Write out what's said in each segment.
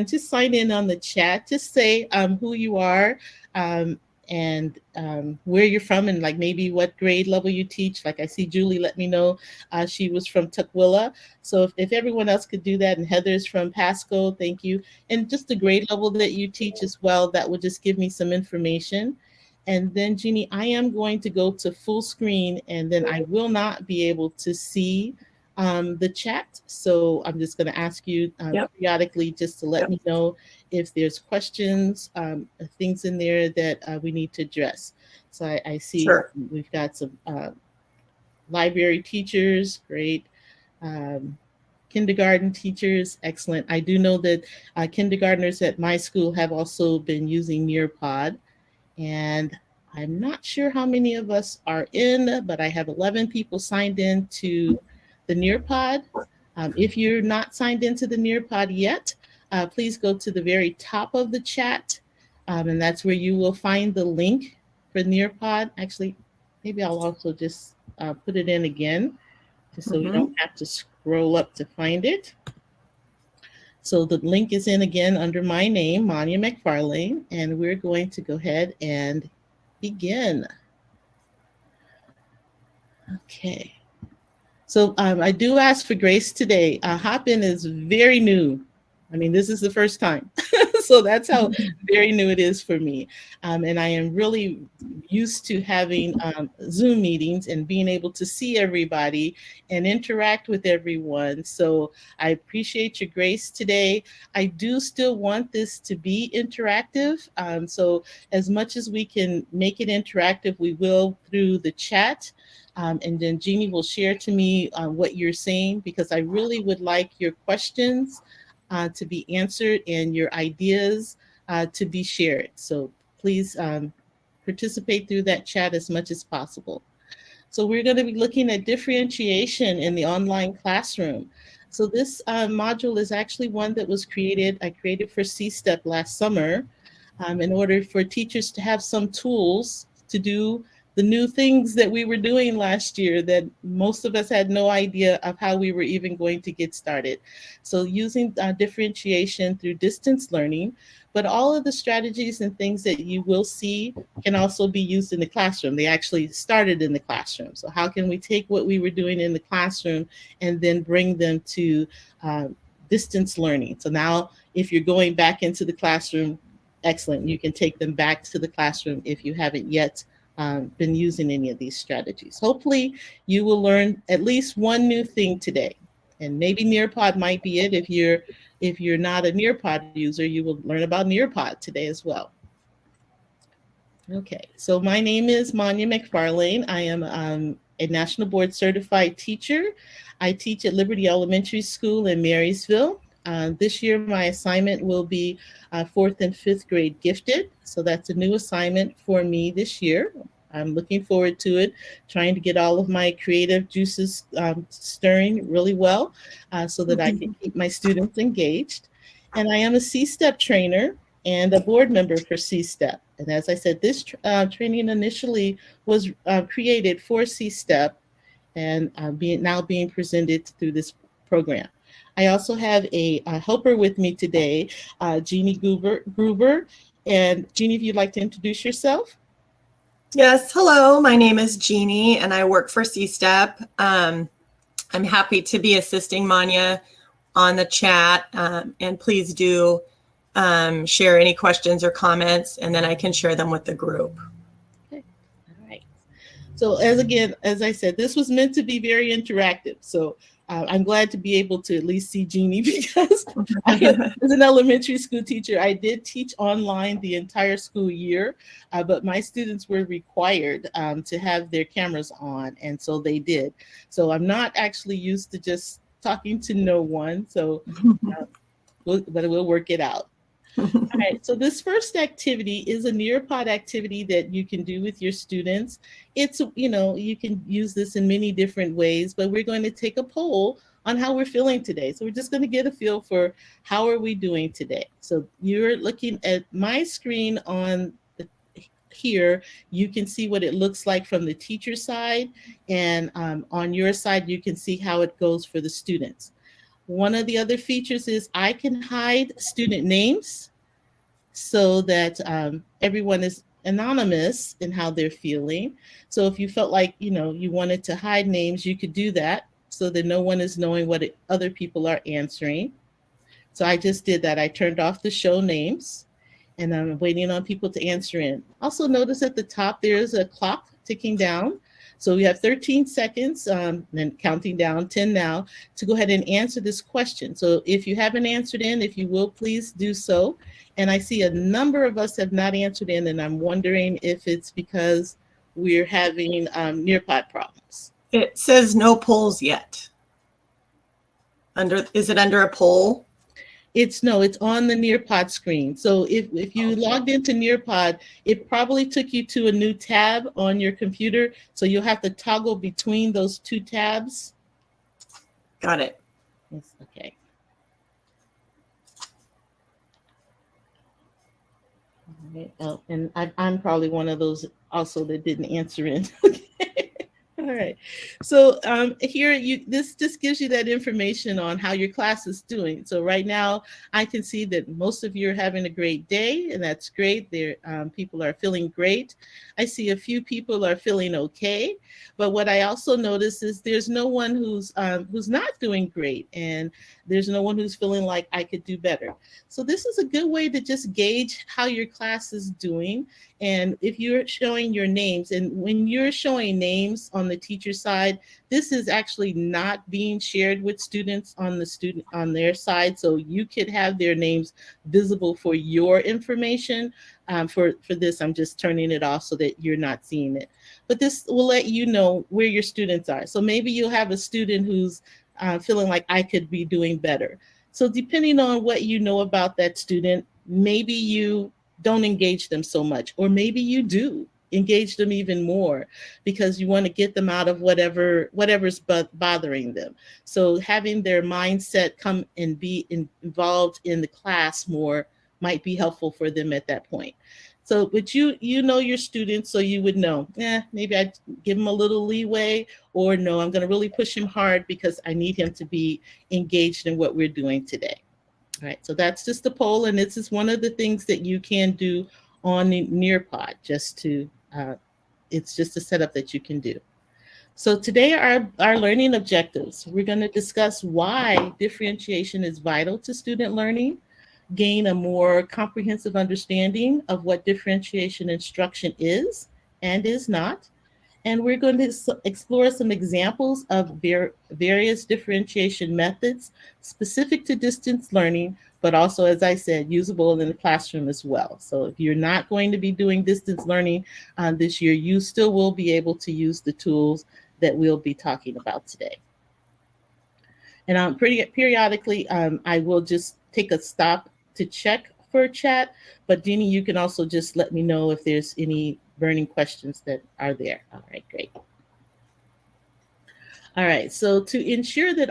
just sign in on the chat. Just say who you are, um, and where you're from, and like maybe what grade level you teach. Like I see Julie let me know she was from Tukwila. So if everyone else could do that, and Heather's from Pasco, thank you. And just the grade level that you teach as well, that would just give me some information. And then Jeannie, I am going to go to full screen, and then I will not be able to see the chat. So I'm just going to ask you Yep. periodically just to let Yep. me know if there's questions, things in there that we need to address. So I see Sure. we've got some library teachers, great. Um, Kindergarten teachers, excellent. I do know that kindergartners at my school have also been using Nearpod, and I'm not sure how many of us are in, but I have 11 people signed in to the Nearpod. If you're not signed into the Nearpod yet, please go to the very top of the chat, and that's where you will find the link for Nearpod. Actually, maybe I'll also just put it in again, just so you Mm-hmm. don't have to scroll up to find it. So the link is in again under my name, Manya McFarlane, and we're going to go ahead and begin. Okay. So I do ask for grace today. Hopin is very new. I mean, this is the first time. So that's how very new it is for me. And I am really used to having Zoom meetings and being able to see everybody and interact with everyone. So I appreciate your grace today. I do still want this to be interactive. So as much as we can make it interactive, we will through the chat. And then Jeannie will share to me what you're saying, because I really would like your questions to be answered and your ideas to be shared. So please participate through that chat as much as possible. So we're going to be looking at differentiation in the online classroom. So this module is actually one that was created, I created for C-STEP last summer in order for teachers to have some tools to do the new things that we were doing last year that most of us had no idea of how we were even going to get started. So using differentiation through distance learning, but all of the strategies and things that you will see can also be used in the classroom. They actually started in the classroom. So how can we take what we were doing in the classroom and then bring them to distance learning? So now if you're going back into the classroom, excellent. You can take them back to the classroom if you haven't yet been using any of these strategies. Hopefully you will learn at least one new thing today. And maybe Nearpod might be it. If you're not a Nearpod user, you will learn about Nearpod today as well. Okay, so my name is Manya McFarlane. I am a National Board Certified teacher. I teach at Liberty Elementary School in Marysville. This year, my assignment will be fourth and fifth grade gifted. So that's a new assignment for me this year. I'm looking forward to it, trying to get all of my creative juices stirring really well so that I can keep my students engaged. And I am a C-STEP trainer and a board member for C-STEP. And as I said, this training initially was created for C-STEP and now being presented through this program. I also have a helper with me today, Jeannie Gruber. And Jeannie, if you'd like to introduce yourself. Yes, hello, my name is Jeannie and I work for C-STEP. I'm happy to be assisting Manya on the chat, and please do share any questions or comments, and then I can share them with the group. Okay. All right. So as I said, this was meant to be very interactive. So I'm glad to be able to at least see Jeannie because as an elementary school teacher, I did teach online the entire school year, but my students were required to have their cameras on, and so they did. So I'm not actually used to just talking to no one, so but we'll work it out. All right, so this first activity is a Nearpod activity that you can do with your students. It's, you can use this in many different ways, but we're going to take a poll on how we're feeling today. So we're just going to get a feel for how are we doing today. So you're looking at my screen on here. You can see what it looks like from the teacher side, and on your side, you can see how it goes for the students. One of the other features is I can hide student names so that everyone is anonymous in how they're feeling. So if you felt like, you wanted to hide names, you could do that so that no one is knowing what other people are answering. So I just did that. I turned off the show names and I'm waiting on people to answer in. Also, notice at the top there's a clock ticking down. So we have 13 seconds, and counting down 10 now, to go ahead and answer this question. So if you haven't answered in, if you will, please do so. And I see a number of us have not answered in, and I'm wondering if it's because we're having Nearpod problems. It says no polls yet. Is it under a poll? It's on the Nearpod screen. So if you logged into Nearpod, it probably took you to a new tab on your computer. So you'll have to toggle between those two tabs. Got it. Yes, okay. All right. Oh, and I'm probably one of those also that didn't answer in. Okay. All right. So here, this just gives you that information on how your class is doing. So right now, I can see that most of you are having a great day, and that's great. People are feeling great. I see a few people are feeling okay, but what I also notice is there's no one who's not doing great, and there's no one who's feeling like I could do better. So this is a good way to just gauge how your class is doing. And if you're showing your names, and when you're showing names on the teacher side, this is actually not being shared with students on their side. So you could have their names visible for your information. For this, I'm just turning it off so that you're not seeing it. But this will let you know where your students are. So maybe you'll have a student who's feeling like I could be doing better. So depending on what you know about that student, maybe you don't engage them so much, or maybe you do engage them even more because you want to get them out of whatever's bothering them. So having their mindset come and be involved in the class more might be helpful for them at that point. So, but you know your students, so you would know, maybe I give him a little leeway, or no, I'm going to really push him hard because I need him to be engaged in what we're doing today. All right, so that's just a poll, and this is one of the things that you can do on the Nearpod. It's just a setup that you can do. So today, our learning objectives. We're going to discuss why differentiation is vital to student learning, gain a more comprehensive understanding of what differentiation instruction is and is not, and we're going to explore some examples of various differentiation methods specific to distance learning, but also, as I said, usable in the classroom as well. So if you're not going to be doing distance learning this year, you still will be able to use the tools that we'll be talking about today. And periodically, I will just take a stop to check for chat. But Jeannie, you can also just let me know if there's any burning questions that are there. All right, great. All right, so to ensure that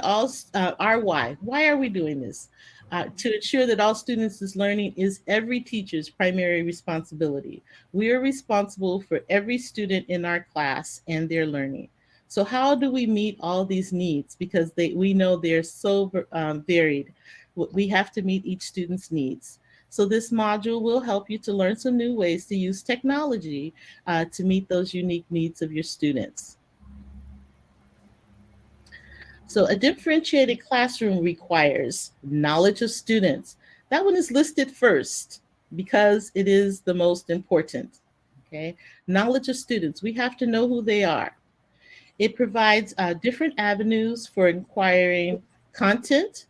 why are we doing this? To ensure that all students is learning is every teacher's primary responsibility. We are responsible for every student in our class and their learning. So how do we meet all these needs? Because we know they're so varied. We have to meet each student's needs. So this module will help you to learn some new ways to use technology to meet those unique needs of your students. So a differentiated classroom requires knowledge of students. That one is listed first because it is the most important. Okay, knowledge of students. We have to know who they are. It provides different avenues for acquiring content,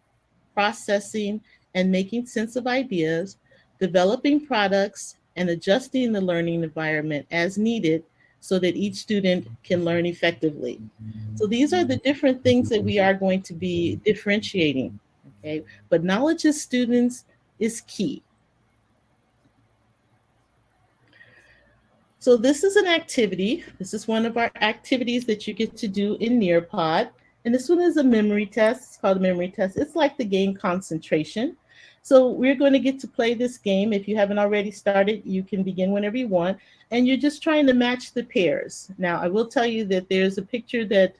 processing, and making sense of ideas, developing products, and adjusting the learning environment as needed so that each student can learn effectively. So these are the different things that we are going to be differentiating. Okay, but knowledge of students is key. So this is an activity. This is one of our activities that you get to do in Nearpod. And this one is a memory test. It's called a memory test. It's like the game concentration. So we're going to get to play this game. If you haven't already started, you can begin whenever you want. And you're just trying to match the pairs. Now, I will tell you that there's a picture that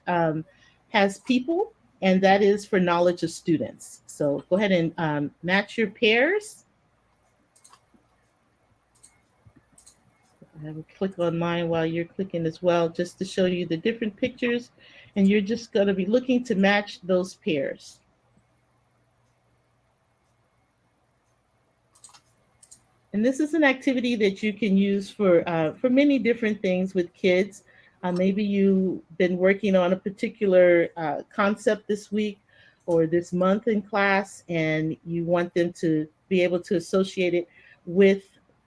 has people. and that is for knowledge of students. So go ahead and match your pairs. I will click on mine while you're clicking as well, just to show you the different pictures, and you're just going to be looking to match those pairs. And this is an activity that you can use for many different things with kids. Maybe you've been working on a particular concept this week or this month in class, and you want them to be able to associate it with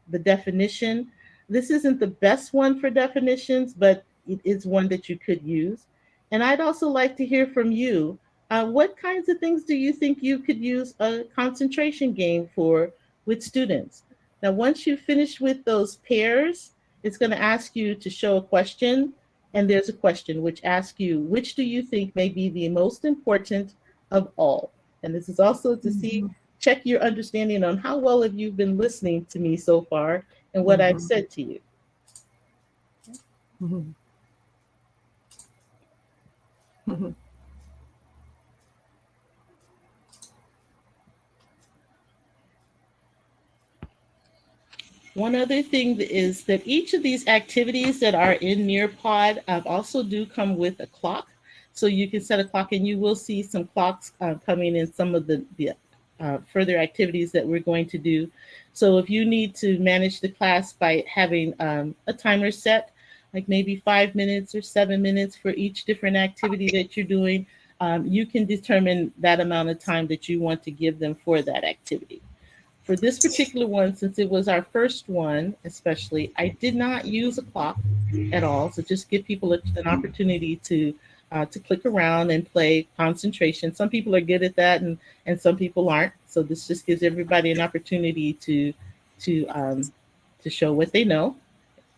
the definition. This isn't the best one for definitions, but it is one that you could use. And I'd also like to hear from you. What kinds of things do you think you could use a concentration game for with students? Now, once you finish with those pairs, it's going to ask you to show a question. And there's a question which asks you, which do you think may be the most important of all? And this is also to see, Mhm. check your understanding on how well have you been listening to me so far and what I've Mhm. said to you. Mhm. Mhm. One other thing is that each of these activities that are in Nearpod also do come with a clock. So you can set a clock, and you will see some clocks coming in some of the further activities that we're going to do. So if you need to manage the class by having a timer set, like maybe 5 minutes or 7 minutes for each different activity that you're doing, you can determine that amount of time that you want to give them for that activity. For this particular one, since it was our first one, especially, I did not use a clock at all. So just give people an opportunity to click around and play concentration. Some people are good at that, and some people aren't. So this just gives everybody an opportunity to to show what they know,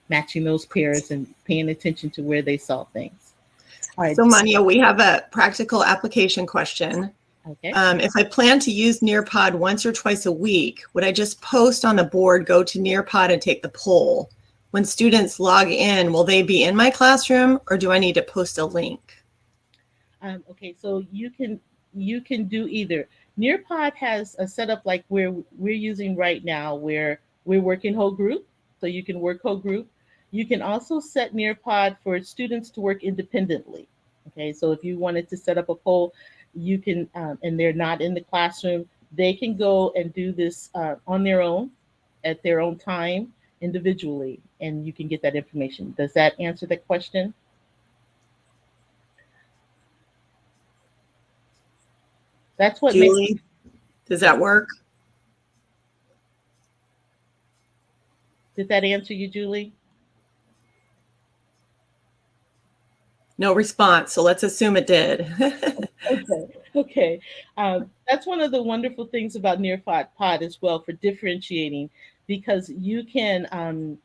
matching those pairs and paying attention to where they saw things. All right. So, Manya, we have a practical application question. Okay. If I plan to use Nearpod once or twice a week, would I just post on the board, go to Nearpod and take the poll? When students log in, will they be in my classroom or do I need to post a link? Okay, so you can do either. Nearpod has a setup like where we're using right now, where we're working whole group, so you can work whole group. You can also set Nearpod for students to work independently. Okay, so if you wanted to set up a poll, you can, and they're not in the classroom, they can go and do this on their own, at their own time, individually, and you can get that information. Does that answer that question? That's what makes. Julie, does that work? Did that answer you, Julie? No response, so let's assume it did. Okay. Okay. That's one of the wonderful things about Nearpod Pod as well for differentiating, because you can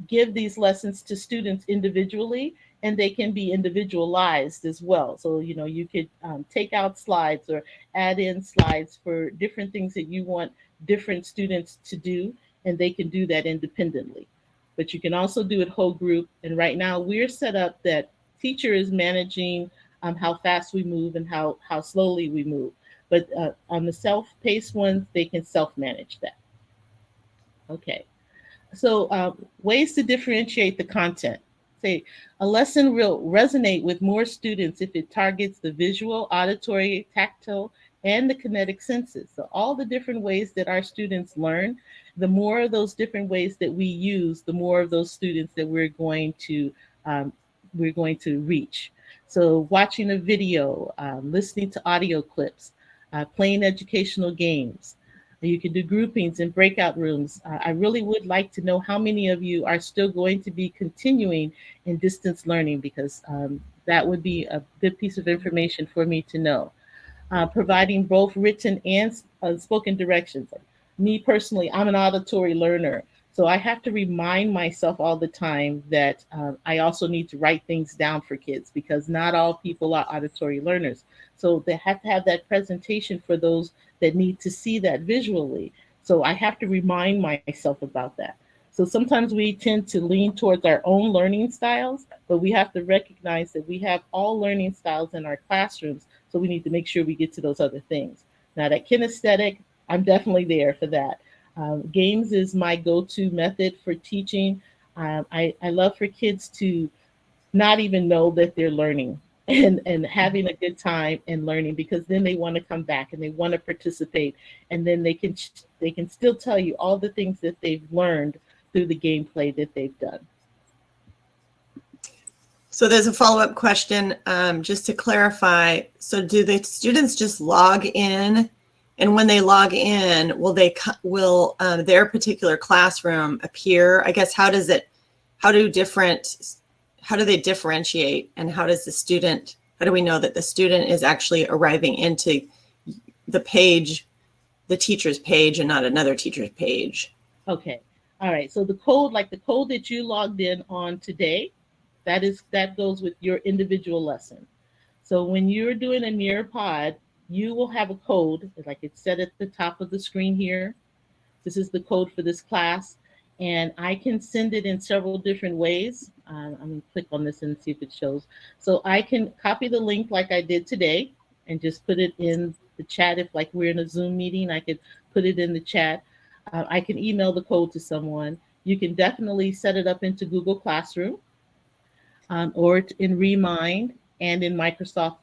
give these lessons to students individually, and they can be individualized as well. So you could take out slides or add in slides for different things that you want different students to do, and they can do that independently. But you can also do it whole group, and right now we're set up that teacher is managing how fast we move and how slowly we move. But on the self-paced ones, they can self-manage that. Okay. So, ways to differentiate the content. Say, a lesson will resonate with more students if it targets the visual, auditory, tactile, and the kinetic senses. So, all the different ways that our students learn, the more of those different ways that we use, the more of those students that um, we're going to reach. So, watching a video, listening to audio clips, playing educational games. You can do groupings in breakout rooms. I really would like to know how many of you are still going to be continuing in distance learning, because that would be a good piece of information for me to know. Providing both written and spoken directions. Me personally, I'm an auditory learner. So I have to remind myself all the time that I also need to write things down for kids, because not all people are auditory learners. So they have to have that presentation for those that need to see that visually. So I have to remind myself about that. So sometimes we tend to lean towards our own learning styles, but we have to recognize that we have all learning styles in our classrooms. So we need to make sure we get to those other things. Now, that kinesthetic, I'm definitely there for that. Games is my go to method for teaching. I love for kids to not even know that they're learning and having a good time and learning, because then they want to come back and they want to participate, and then they can still tell you all the things that they've learned through the gameplay that they've done. So there's a follow-up question, just to clarify. So do the students just log in, and when they log in, will their particular classroom appear? I guess how do they differentiate, and how do we know that the student is actually arriving into the page, the teacher's page, and not another teacher's page? Okay. All right. So the code, like the code that you logged in on today, that goes with your individual lesson. So when you're doing a Nearpod, you will have a code, like it's set at the top of the screen here. This is the code for this class, and I can send it in several different ways. I'm going to click on this and see if it shows. So I can copy the link like I did today and just put it in the chat. If like we're in a Zoom meeting, I could put it in the chat. I can email the code to someone. You can definitely set it up into Google Classroom, or in Remind and in Microsoft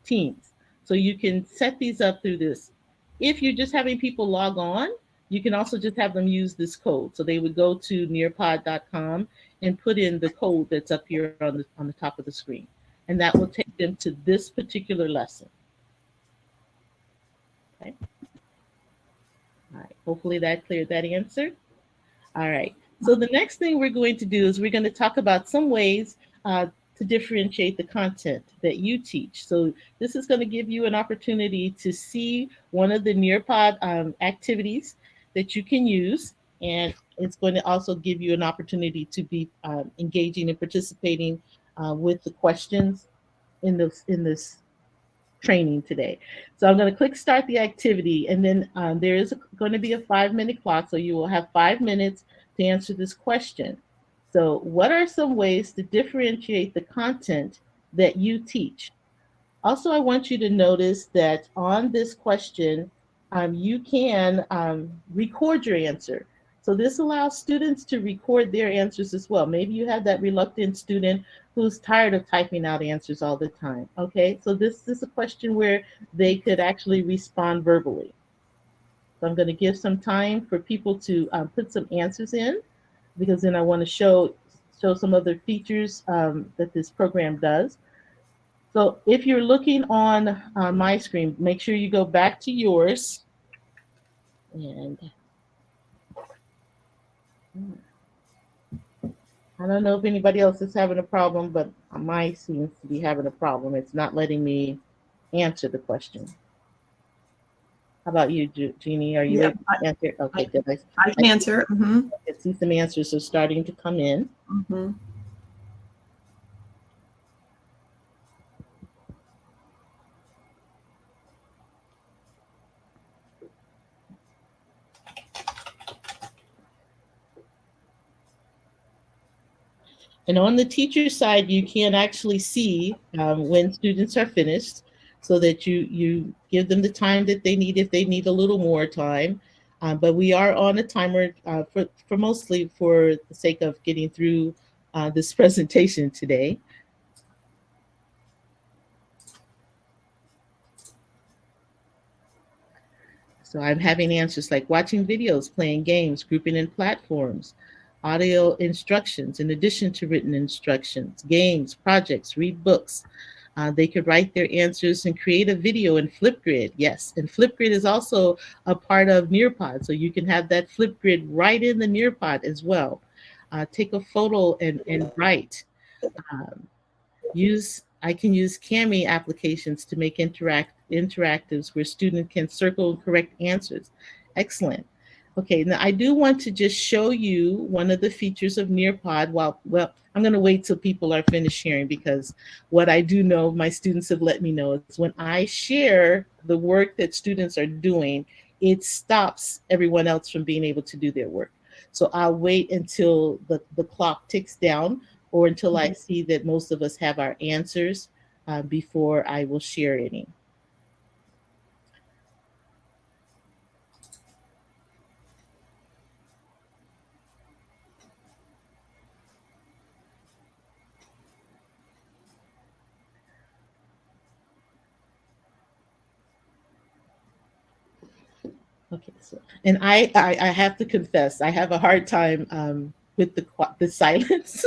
Teams. So you can set these up through this. If you're just having people log on, you can also just have them use this code. So they would go to nearpod.com and put in the code that's up here on the top of the screen, and that will take them to this particular lesson. Okay. All right. Hopefully that cleared that answer. All right. So the next thing we're going to do is we're going to talk about some ways to differentiate the content that you teach. So this is going to give you an opportunity to see one of the Nearpod activities that you can use, and it's going to also give you an opportunity to be engaging and participating with the questions in this training today. So I'm going to click start the activity, and then there is going to be a 5-minute clock. So you will have 5 minutes to answer this question. So what are some ways to differentiate the content that you teach? Also, I want you to notice that on this question, you can record your answer. So this allows students to record their answers as well. Maybe you have that reluctant student who's tired of typing out answers all the time. Okay, so this is a question where they could actually respond verbally. So I'm going to give some time for people to put some answers in, because then I want to show some other features that this program does. So if you're looking on my screen, make sure you go back to yours. And I don't know if anybody else is having a problem, but mine seems to be having a problem. It's not letting me answer the question. How about you, Jeannie? Are you able to answer? Okay, good. I can answer. Mm-hmm. I see some answers are starting to come in. Mm-hmm. And on the teacher side, you can actually see when students are finished, so that you give them the time that they need if they need a little more time. But we are on a timer for mostly for the sake of getting through this presentation today. So I'm having answers like watching videos, playing games, grouping in platforms, audio instructions in addition to written instructions, games, projects, read books. They could write their answers and create a video in Flipgrid. Yes, and Flipgrid is also a part of Nearpod, so you can have that Flipgrid right in the Nearpod as well. Take a photo and write. Um, I can use Kami applications to make interactives where students can circle correct answers. Excellent. Okay, now I do want to just show you one of the features of Nearpod. Well, I'm going to wait till people are finished sharing, because what I do know, my students have let me know, is when I share the work that students are doing, it stops everyone else from being able to do their work. So I'll wait until the clock ticks down or until I Mhm. see that most of us have our answers before I will share any. Okay, so and I have to confess, I have a hard time with the silence.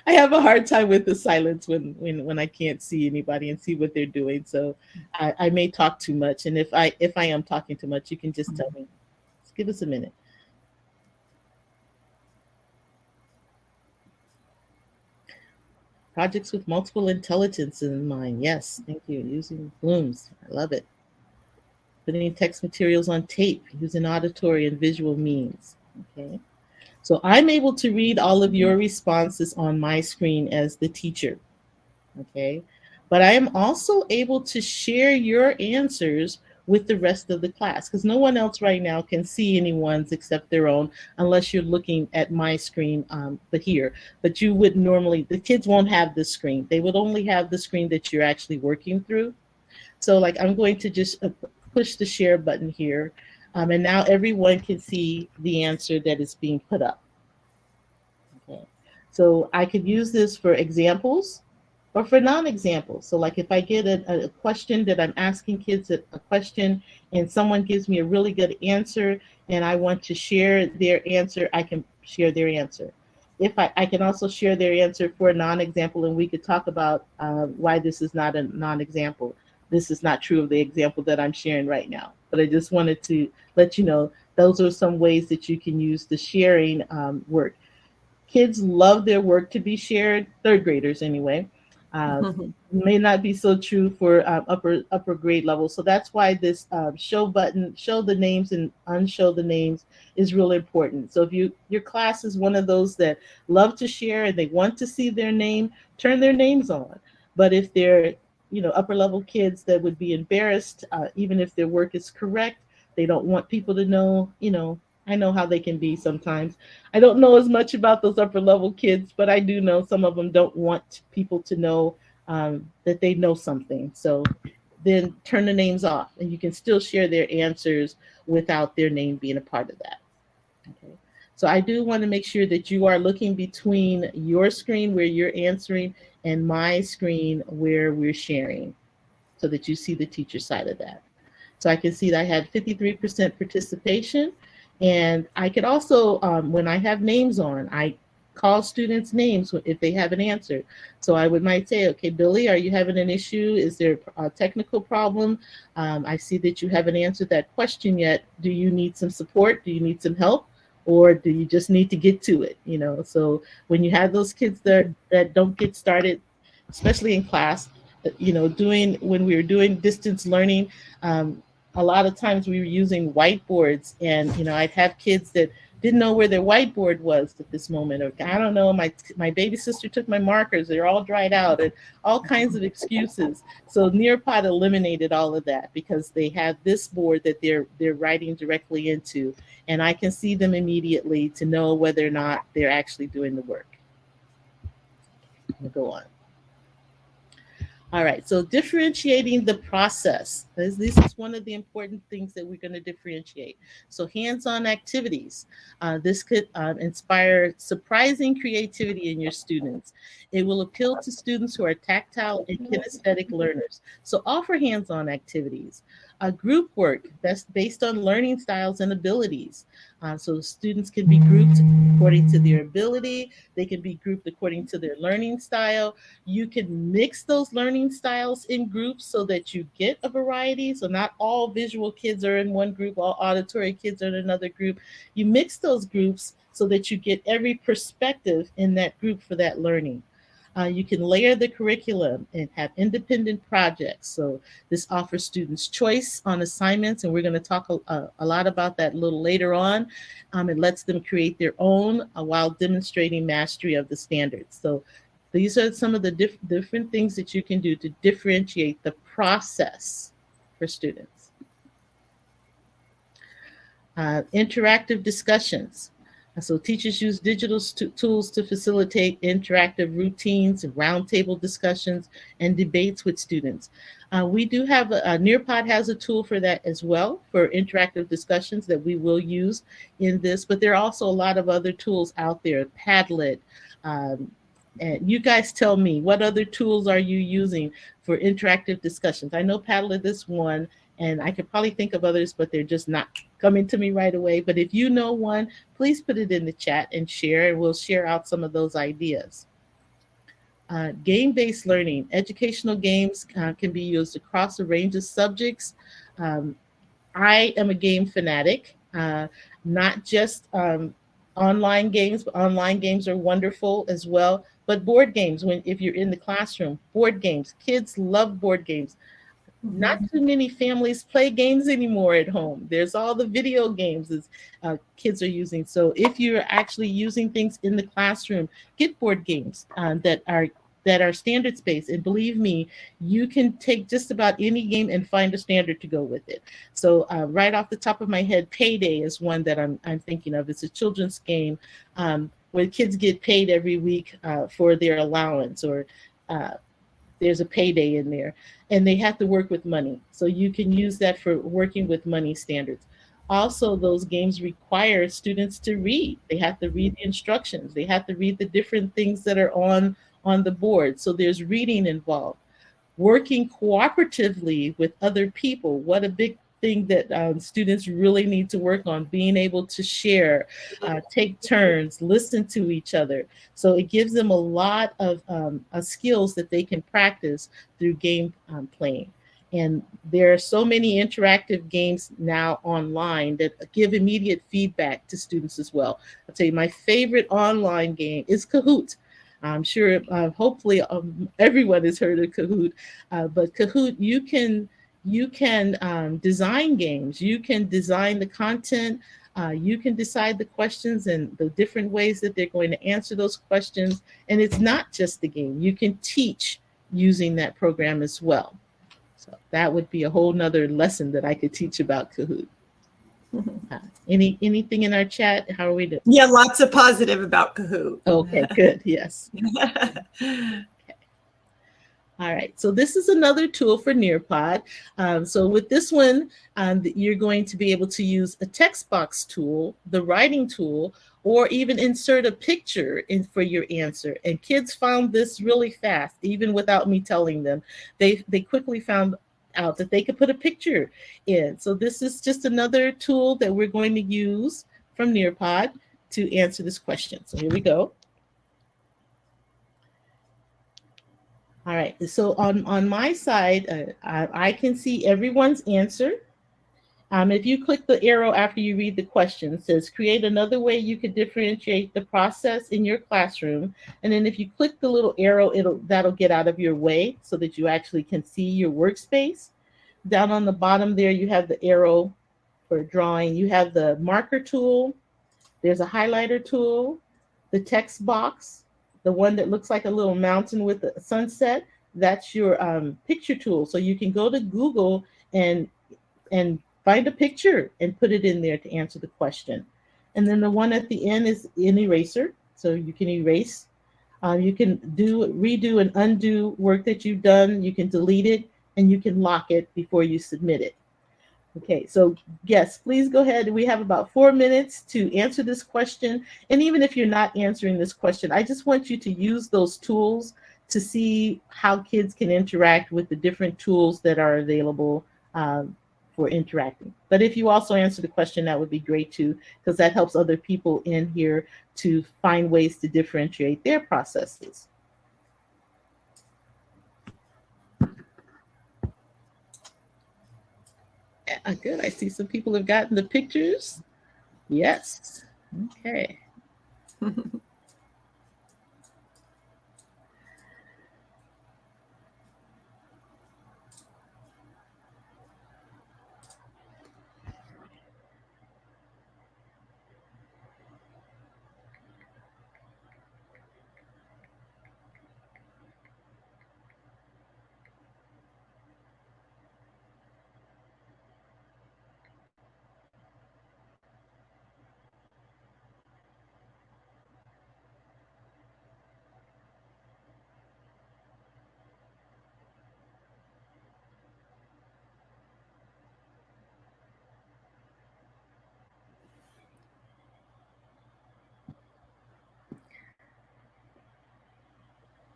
I have a hard time with the silence when I can't see anybody and see what they're doing. So I may talk too much, and if I am talking too much, you can just tell me. Just give us a minute. Projects with multiple intelligence in mind. Yes, thank you. Using blooms, I love it. Putting text materials on tape using auditory and visual means. Okay. So I'm able to read all of your responses on my screen as the teacher. Okay. But I am also able to share your answers with the rest of the class because no one else right now can see anyone's except their own unless you're looking at my screen but here. But you would normally, the kids won't have this screen. They would only have the screen that you're actually working through. So like I'm going to just push the share button here. And now everyone can see the answer that is being put up. Okay. So I could use this for examples or for non-examples. So like if I get a question that I'm asking kids a question and someone gives me a really good answer and I want to share their answer, I can share their answer. If I can also share their answer for a non-example and we could talk about why this is not a non-example. This is not true of the example that I'm sharing right now. But I just wanted to let you know those are some ways that you can use the sharing work. Kids love their work to be shared, third graders anyway. Uh, may not be so true for upper grade level. So that's why this show button, show the names and unshow the names, is really important. So if your class is one of those that love to share and they want to see their name, turn their names on. But if they're upper level kids that would be embarrassed, even if their work is correct, they don't want people to know. I know how they can be sometimes. I don't know as much about those upper level kids, but I do know some of them don't want people to know that they know something. So then turn the names off, and you can still share their answers without their name being a part of that. Okay. So I do want to make sure that you are looking between your screen where you're answering and my screen where we're sharing so that you see the teacher side of that. So I can see that I had 53% participation. And I could also, when I have names on, I call students names if they have an answer. So I might say, okay, Billy, are you having an issue? Is there a technical problem? I see that you haven't answered that question yet. Do you need some support? Do you need some help? Or do you just need to get to it? So when you have those kids that don't get started, especially in class, doing when we were doing distance learning, um, a lot of times we were using whiteboards, and I'd have kids that didn't know where their whiteboard was at this moment, or I don't know, my baby sister took my markers, they're all dried out, and all kinds of excuses. So Nearpod eliminated all of that because they have this board that they're writing directly into, and I can see them immediately to know whether or not they're actually doing the work. We'll go on. All right, so differentiating the process. This is one of the important things that we're going to differentiate. So, hands on activities. This could inspire surprising creativity in your students. It will appeal to students who are tactile and kinesthetic learners. So, offer hands on activities. Group work that's based on learning styles and abilities. So, students can be grouped according to their ability, they can be grouped according to their learning style. You can mix those learning styles in groups so that you get a variety. So not all visual kids are in one group, all auditory kids are in another group. You mix those groups so that you get every perspective in that group for that learning. You can layer the curriculum and have independent projects. So this offers students choice on assignments, and we're going to talk a lot about that a little later on. It lets them create their own while demonstrating mastery of the standards. So these are some of the different things that you can do to differentiate the process for students. Interactive discussions. So teachers use digital tools to facilitate interactive routines, roundtable discussions, and debates with students. We do have Nearpod has a tool for that as well, for interactive discussions that we will use in this. But there are also a lot of other tools out there, Padlet. Um, and you guys tell me, what other tools are you using for interactive discussions? I know Padlet is one, and I could probably think of others, but they're just not coming to me right away. But if you know one, please put it in the chat and share, and we'll share out some of those ideas. Game-based learning. Educational games can be used across a range of subjects. Um, I am a game fanatic, not just online games, but online games are wonderful as well. But board games, when if you're in the classroom, board games, kids love board games. Not Mhm. too many families play games anymore at home. There's all the video games that kids are using. So if you're actually using things in the classroom, get board games that are standards based. And believe me, you can take just about any game and find a standard to go with it. So right off the top of my head, Payday is one that I'm thinking of. It's a children's game where kids get paid every week for their allowance, or uh, there's a payday in there, and they have to work with money, so you can use that for working with money standards. Also, those games require students to read. They have to read the instructions, they have to read the different things that are on the board, so there's reading involved. Working cooperatively with other people. What a big thing that students really need to work on, being able to share, take turns, listen to each other. So it gives them a lot of skills that they can practice through game playing. And there are so many interactive games now online that give immediate feedback to students as well. I'll tell you, my favorite online game is Kahoot. I'm sure, hopefully, everyone has heard of Kahoot. But Kahoot, you can design games. You can design the content. You can decide the questions and the different ways that they're going to answer those questions. And it's not just the game. You can teach using that program as well. So that would be a whole nother lesson that I could teach about Kahoot. Anything in our chat? How are we doing? Yeah, lots of positive about Kahoot. Okay, good. Yes. All right, so this is another tool for Nearpod. So with this one, you're going to be able to use a text box tool, the writing tool, or even insert a picture in for your answer. And kids found this really fast, even without me telling them. They quickly found out that they could put a picture in. So this is just another tool that we're going to use from Nearpod to answer this question. So here we go. All right, so on my side, I can see everyone's answer. If you click the arrow after you read the question, it says create another way you could differentiate the process in your classroom. And then if you click the little arrow, that'll get out of your way so that you actually can see your workspace. Down on the bottom there, you have the arrow for drawing. You have the marker tool. There's a highlighter tool, the text box, the one that looks like a little mountain with a sunset. That's your picture tool. So you can go to Google and find a picture and put it in there to answer the question. And then the one at the end is an eraser. So you can erase. You can redo and undo work that you've done. You can delete it, and you can lock it before you submit it. Okay, so yes, please go ahead. We have about 4 minutes to answer this question. And even if you're not answering this question, I just want you to use those tools to see how kids can interact with the different tools that are available for interacting. But if you also answer the question, that would be great too, because that helps other people in here to find ways to differentiate their processes. Good. I see some people have gotten the pictures. Yes. Okay.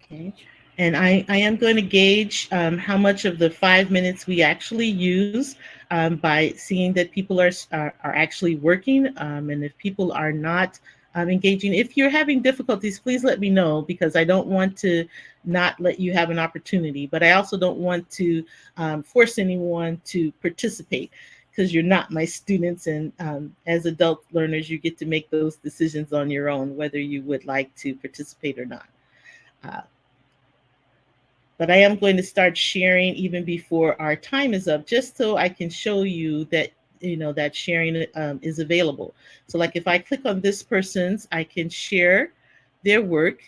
Okay. And I am going to gauge how much of the 5 minutes we actually use by seeing that people are actually working. And if people are not engaging, if you're having difficulties, please let me know because I don't want to not let you have an opportunity. But I also don't want to force anyone to participate because you're not my students. And as adult learners, you get to make those decisions on your own, whether you would like to participate or not. Uh, but I am going to start sharing even before our time is up, just so I can show you that that sharing is available. So, like if I click on this person's, I can share their work,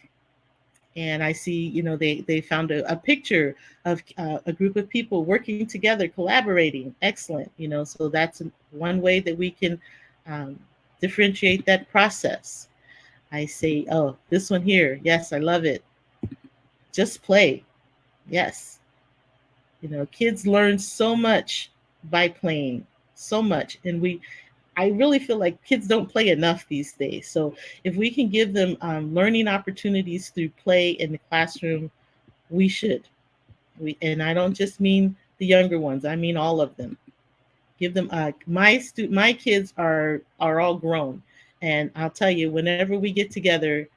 and I see they found a picture of a group of people working together, collaborating. Excellent. So that's one way that we can um, differentiate that process. I say, oh, this one here, yes, I love it. Just play. Yes. Kids learn so much by playing, so much. And I really feel like kids don't play enough these days. So if we can give them learning opportunities through play in the classroom, we should. And I don't just mean the younger ones, I mean all of them. Give them my kids are all grown, and I'll tell you, whenever we get together,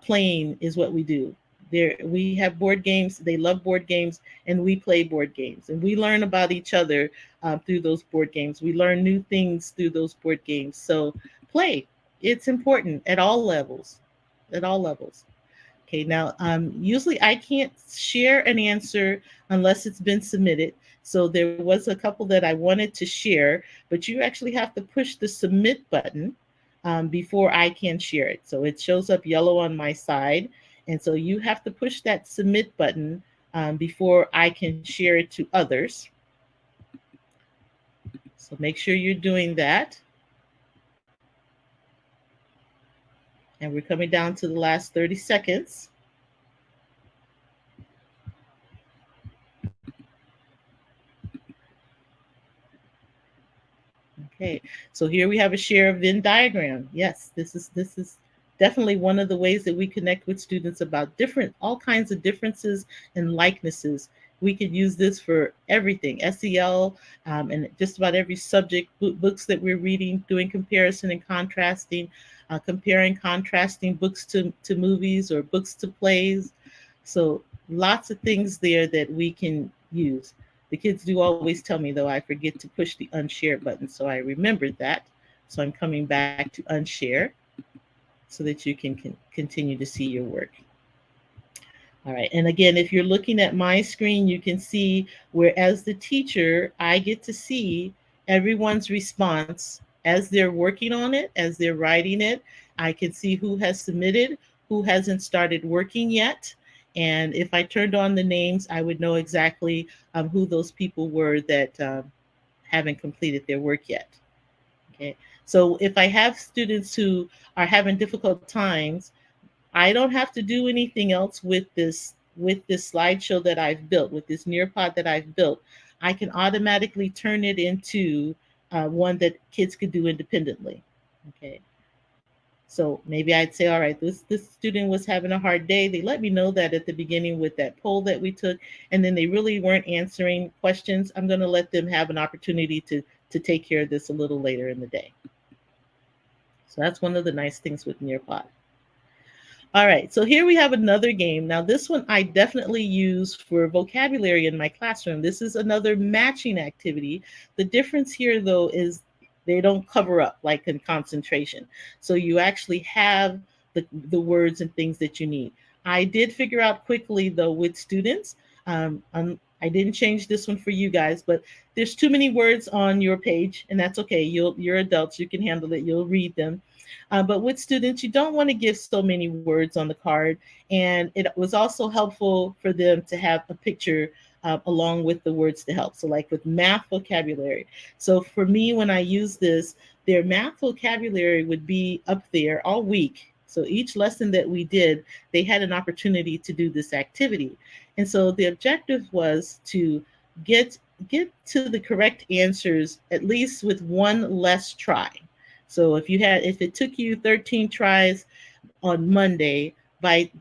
playing is what we do. There we have board games. They love board games, and we play board games, and we learn about each other through those board games. We learn new things through those board games. So play, it's important at all levels, at all levels. Okay, now usually I can't share an answer unless it's been submitted. So there was a couple that I wanted to share, but you actually have to push the submit button before I can share it. So it shows up yellow on my side. And so you have to push that submit button before I can share it to others. So make sure you're doing that. And we're coming down to the last 30 seconds. Okay, so here we have a share of Venn diagram. Yes, this is definitely one of the ways that we connect with students about different all kinds of differences and likenesses. We could use this for everything, SEL, and just about every subject, books that we're reading, doing comparison and contrasting, comparing, contrasting books to movies or books to plays. So lots of things there that we can use. The kids do always tell me, though, I forget to push the unshare button. So I remembered that. So I'm coming back to unshare so that you can continue to see your work. All right. And again, if you're looking at my screen, you can see where, as the teacher, I get to see everyone's response as they're working on it, as they're writing it. I can see who has submitted, who hasn't started working yet. And if I turned on the names, I would know exactly who those people were that haven't completed their work yet. Okay. So if I have students who are having difficult times, I don't have to do anything else with this slideshow that I've built, with this Nearpod that I've built. I can automatically turn it into one that kids could do independently. Okay. So maybe I'd say, all right, this student was having a hard day. They let me know that at the beginning with that poll that we took, and then they really weren't answering questions. I'm going to let them have an opportunity to take care of this a little later in the day. So that's one of the nice things with Nearpod. All right, so here we have another game. Now, this one I definitely use for vocabulary in my classroom. This is another matching activity. The difference here, though, is they don't cover up like in concentration. So you actually have the words and things that you need. I did figure out quickly, though, with students. I didn't change this one for you guys, but there's too many words on your page, and that's okay. You're adults, you can handle it. You'll read them. But with students, you don't want to give so many words on the card. And it was also helpful for them to have a picture along with the words to help. So, like with math vocabulary. So, for me, when I use this, their math vocabulary would be up there all week. So, each lesson that we did, they had an opportunity to do this activity. And so, the objective was to get to the correct answers at least with one less try. So if it took you 13 tries on Monday,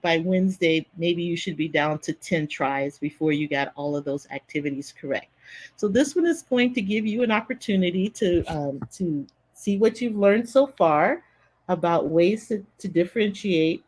by Wednesday, maybe you should be down to 10 tries before you got all of those activities correct. So this one is going to give you an opportunity to see what you've learned so far about ways to differentiate.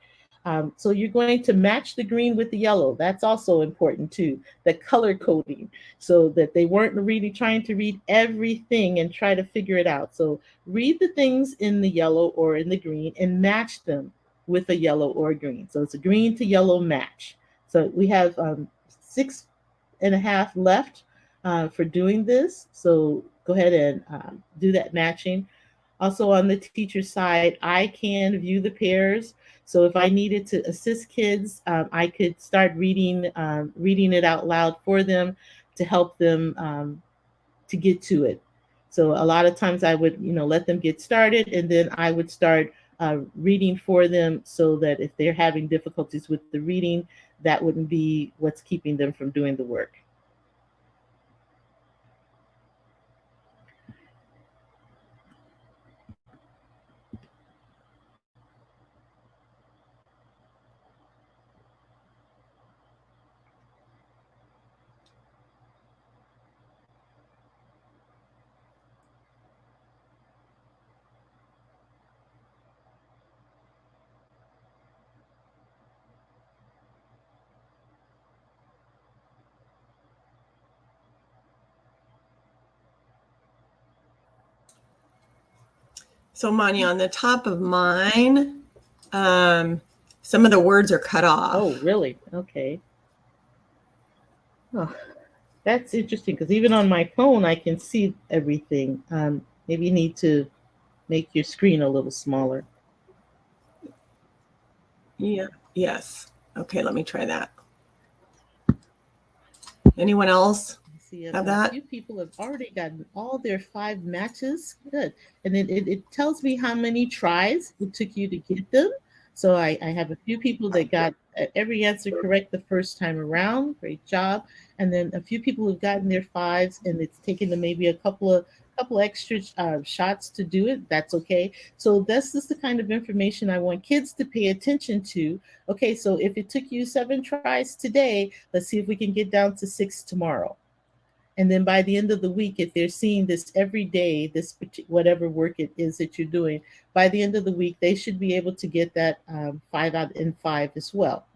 So you're going to match the green with the yellow. That's also important too. The color coding, so that they weren't really trying to read everything and try to figure it out. So read the things in the yellow or in the green and match them with a yellow or green. So it's a green to yellow match. So we have 6.5 left for doing this. So go ahead and do that matching. Also on the teacher side, I can view the pairs. So if I needed to assist kids, I could start reading it out loud for them to help them to get to it. So a lot of times I would, let them get started, and then I would start reading for them, so that if they're having difficulties with the reading, that wouldn't be what's keeping them from doing the work. So Manya, on the top of mine, some of the words are cut off. Oh, really? Okay. Oh, that's interesting, because even on my phone, I can see everything. Maybe you need to make your screen a little smaller. Yeah. Yes. Okay, let me try that. Anyone else See, have a that? few people have already gotten all their 5 matches. Good. And then it tells me how many tries it took you to get them. So I have a few people that got every answer correct the first time around. Great job. And then a few people who've gotten their 5s, and it's taken them maybe a couple extra shots to do it. That's okay. So this is the kind of information I want kids to pay attention to. Okay, so if it took you 7 tries today, let's see if we can get down to 6 tomorrow. And then by the end of the week, if they're seeing this every day, this whatever work it is that you're doing, by the end of the week, they should be able to get that 5 out of 5 as well.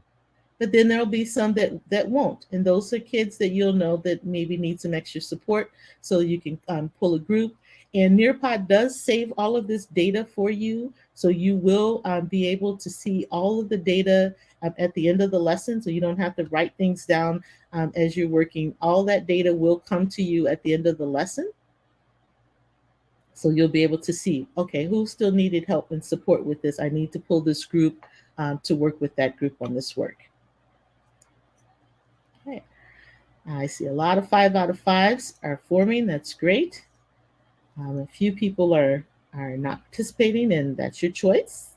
But then there'll be some that won't, and those are kids that you'll know that maybe need some extra support. So you can pull a group. And Nearpod does save all of this data for you, so you will be able to see all of the data at the end of the lesson, so you don't have to write things down as you're working. All that data will come to you at the end of the lesson, so you'll be able to see, okay, who still needed help and support with this. I need to pull this group to work with that group on this work. Okay. I see a lot of 5 out of 5s are forming. That's great. A few people are not participating, and that's your choice.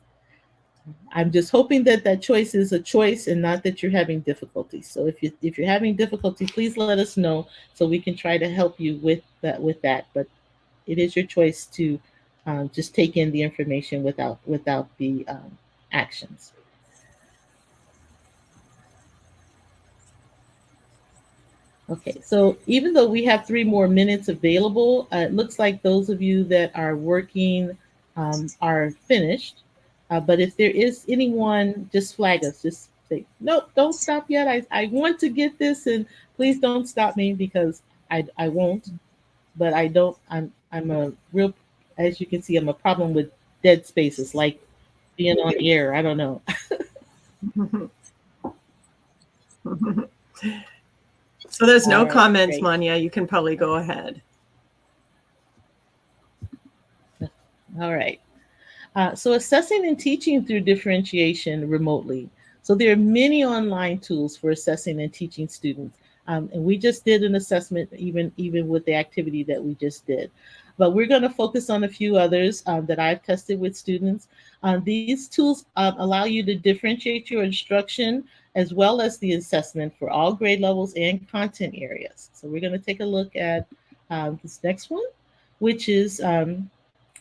I'm just hoping that that choice is a choice and not that you're having difficulty. So if you're having difficulty, please let us know so we can try to help you with that. But it is your choice to just take in the information without the actions. Okay, so even though we have 3 more minutes available, it looks like those of you that are working are finished. But if there is anyone, just flag us. Just say, nope, don't stop yet. I want to get this, and please don't stop me, because I won't. But I don't. I'm a real, as you can see, I'm a problem with dead spaces, like being on air. I don't know. So there's no All right, comments, great. Manya. You can probably go ahead. All right. So assessing and teaching through differentiation remotely. So there are many online tools for assessing and teaching students. And we just did an assessment, even with the activity that we just did. But we're going to focus on a few others that I've tested with students. These tools allow you to differentiate your instruction as well as the assessment for all grade levels and content areas. So we're going to take a look at this next one, which is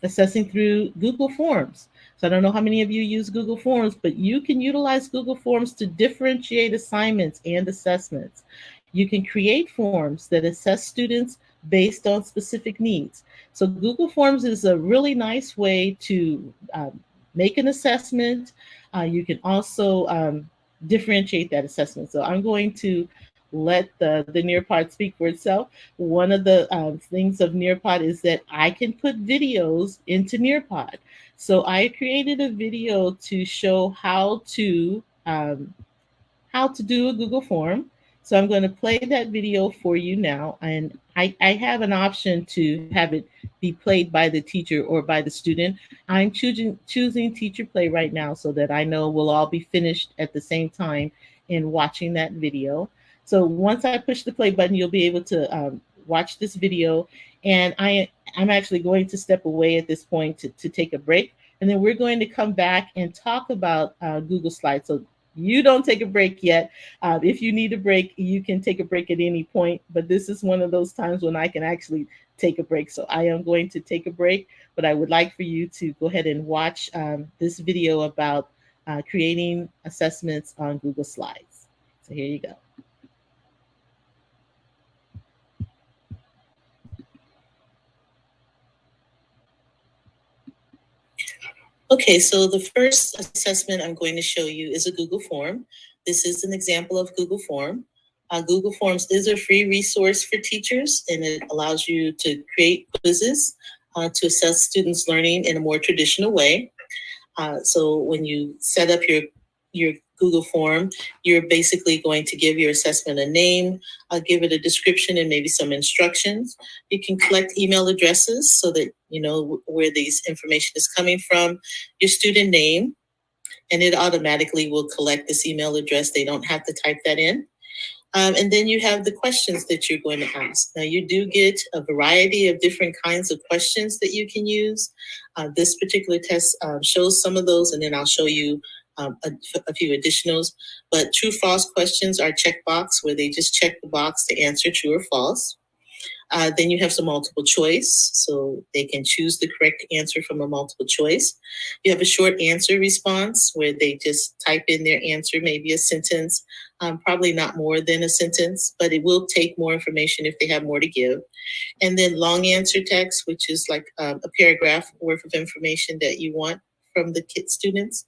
assessing through Google Forms. So I don't know how many of you use Google Forms, but you can utilize Google Forms to differentiate assignments and assessments. You can create forms that assess students based on specific needs. So Google Forms is a really nice way to make an assessment. You can also differentiate that assessment. So I'm going to let the Nearpod speak for itself. One of the things of Nearpod is that I can put videos into Nearpod. So I created a video to show how to do a Google form. So I'm going to play that video for you now. And I have an option to have it be played by the teacher or by the student. I'm choosing teacher play right now so that I know we'll all be finished at the same time in watching that video. So once I push the play button, you'll be able to watch this video. And I'm actually going to step away at this point to take a break. And then we're going to come back and talk about Google Slides. So you don't take a break yet. If you need a break, you can take a break at any point. But this is one of those times when I can actually take a break. So I am going to take a break, but I would like for you to go ahead and watch this video about creating assessments on Google Slides. So here you go. Okay, so the first assessment I'm going to show you is a Google form. This is an example of Google form. Google Forms is a free resource for teachers, and it allows you to create quizzes to assess students' learning in a more traditional way. So when you set up your Google form, you're basically going to give your assessment a name, give it a description and maybe some instructions. You can collect email addresses so that you know where these information is coming from, your student name, and it automatically will collect this email address. They don't have to type that in. And then you have the questions that you're going to ask. Now, you do get a variety of different kinds of questions that you can use. This particular test shows some of those, and then I'll show you a few additionals. But true false questions are checkbox, where they just check the box to answer true or false. Then you have some multiple choice, so they can choose the correct answer from a multiple choice. You have a short answer response where they just type in their answer, maybe a sentence, probably not more than a sentence, but it will take more information if they have more to give. And then long answer text, which is like a paragraph worth of information that you want from the students.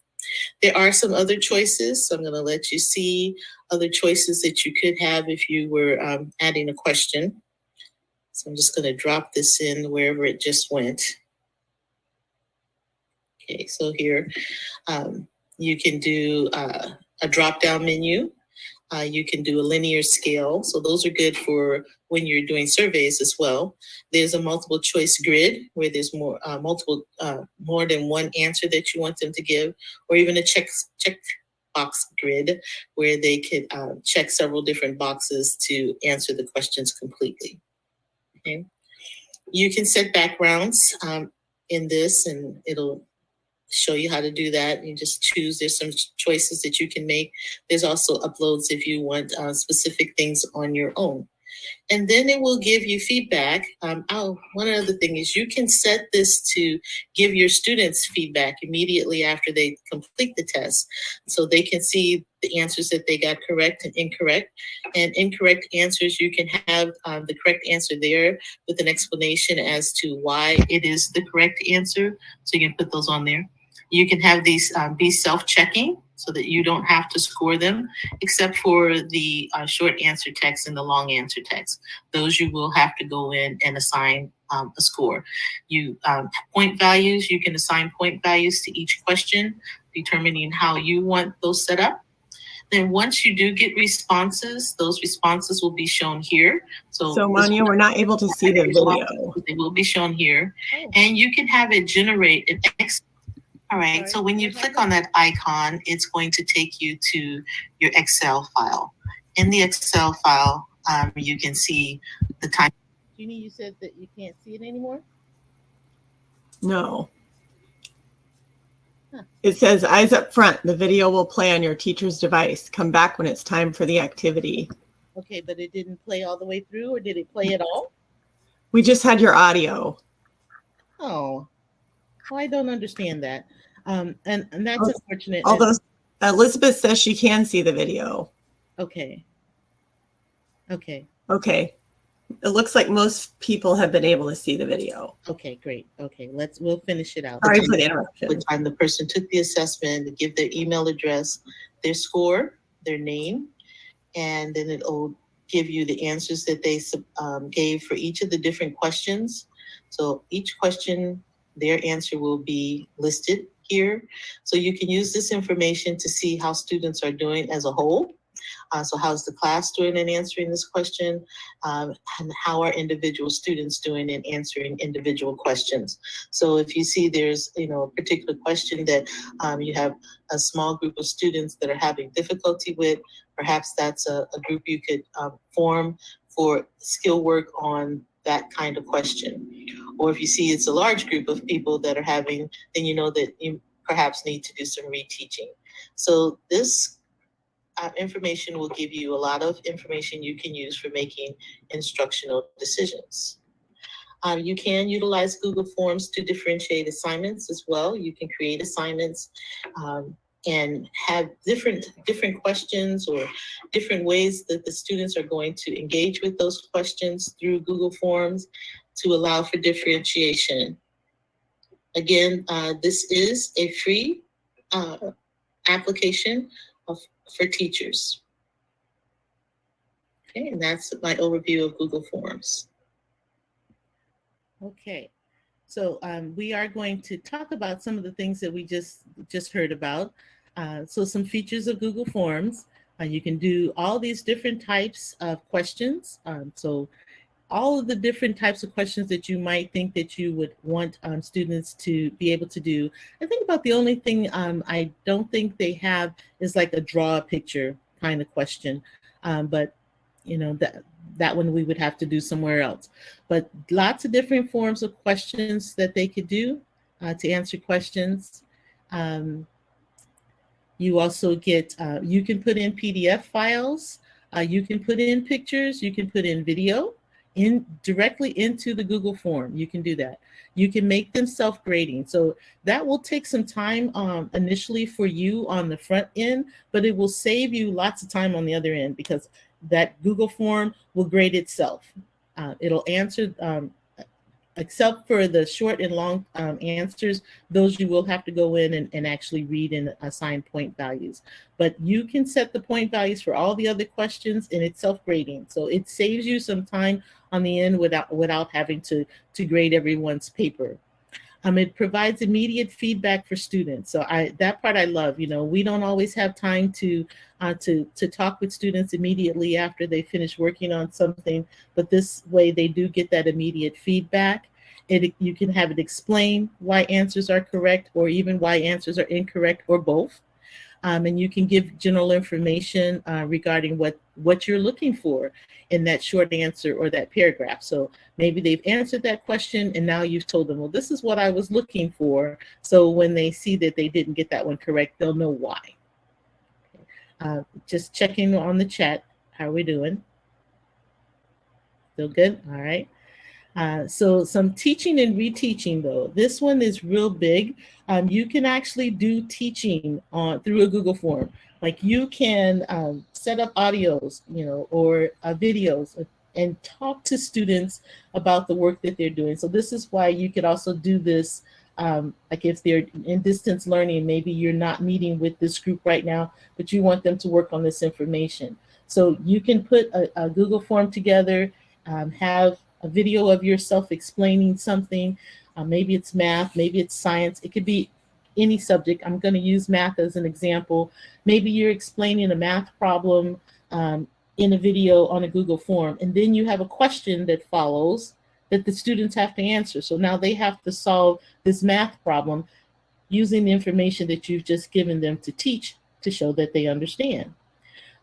There are some other choices, so I'm going to let you see other choices that you could have if you were adding a question. So I'm just going to drop this in wherever it just went. Okay, so here you can do a drop-down menu. You can do a linear scale. So those are good for when you're doing surveys as well. There's a multiple choice grid where there's more than one answer that you want them to give, or even a check box grid where they could check several different boxes to answer the questions completely. Okay. You can set backgrounds in this, and it'll show you how to do that. You just choose. There's some choices that you can make. There's also uploads if you want specific things on your own. And then it will give you feedback. One other thing is you can set this to give your students feedback immediately after they complete the test. So they can see the answers that they got correct and incorrect. And incorrect answers, you can have the correct answer there with an explanation as to why it is the correct answer. So you can put those on there. You can have these be self-checking so that you don't have to score them, except for the short answer text and the long answer text. Those you will have to go in and assign a score. You point values, you can assign point values to each question, determining how you want those set up. Then once you do get responses, those responses will be shown here. So Manya, we're not able to see the video. They will be shown here. And you can have it generate an All right, so when you click on that icon, it's going to take you to your Excel file. In the Excel file, you can see the time. Jeannie, you said that you can't see it anymore? No. It says eyes up front. The video will play on your teacher's device. Come back when it's time for the activity. Okay, but it didn't play all the way through, or did it play at all? We just had your audio. Oh. Oh, I don't understand that. And that's unfortunate. Although Elizabeth says she can see the video. Okay. Okay. Okay. It looks like most people have been able to see the video. Okay, great. Okay, we'll finish it out. Sorry for the interruption. What time the person took the assessment, give their email address, their score, their name, and then it'll give you the answers that they gave for each of the different questions. So each question, their answer will be listed here. So you can use this information to see how students are doing as a whole. So how's the class doing in answering this question? And how are individual students doing in answering individual questions? So if you see there's, a particular question that you have a small group of students that are having difficulty with, perhaps that's a group you could form for skill work on that kind of question. Or if you see it's a large group of people that are having, then you know that you perhaps need to do some reteaching. So this information will give you a lot of information you can use for making instructional decisions. You can utilize Google Forms to differentiate assignments as well. You can create assignments and have different questions or different ways that the students are going to engage with those questions through Google Forms to allow for differentiation. Again, this is a free application for teachers. Okay, and that's my overview of Google Forms. Okay, so we are going to talk about some of the things that we just heard about. So some features of Google Forms. You can do all these different types of questions. So all of the different types of questions that you might think that you would want students to be able to do. I think about the only thing I don't think they have is like a draw a picture kind of question. But that one we would have to do somewhere else. But lots of different forms of questions that they could do to answer questions. You also get, you can put in PDF files, you can put in pictures, you can put in video directly into the Google form. You can do that. You can make them self-grading. So that will take some time initially for you on the front end, but it will save you lots of time on the other end because that Google form will grade itself. It'll answer, except for the short and long answers, those you will have to go in and actually read and assign point values. But you can set the point values for all the other questions and it's self-grading. So it saves you some time on the end without having to grade everyone's paper. It provides immediate feedback for students. So that part I love. We don't always have time to talk with students immediately after they finish working on something, but this way they do get that immediate feedback. You can have it explain why answers are correct or even why answers are incorrect or both. And you can give general information regarding what you're looking for in that short answer or that paragraph. So maybe they've answered that question and now you've told them, well, this is what I was looking for. So when they see that they didn't get that one correct, they'll know why. Just checking on the chat. How are we doing? Still good? All right. So some teaching and reteaching though. This one is real big. You can actually do teaching through a Google form. Like you can set up audios, or videos and talk to students about the work that they're doing. So this is why you could also do this. Like if they're in distance learning, maybe you're not meeting with this group right now, but you want them to work on this information. So you can put a Google form together, have a video of yourself explaining something. Maybe it's math, maybe it's science. It could be any subject. I'm going to use math as an example. Maybe you're explaining a math problem in a video on a Google form, and then you have a question that follows that the students have to answer. So now they have to solve this math problem using the information that you've just given them to teach to show that they understand.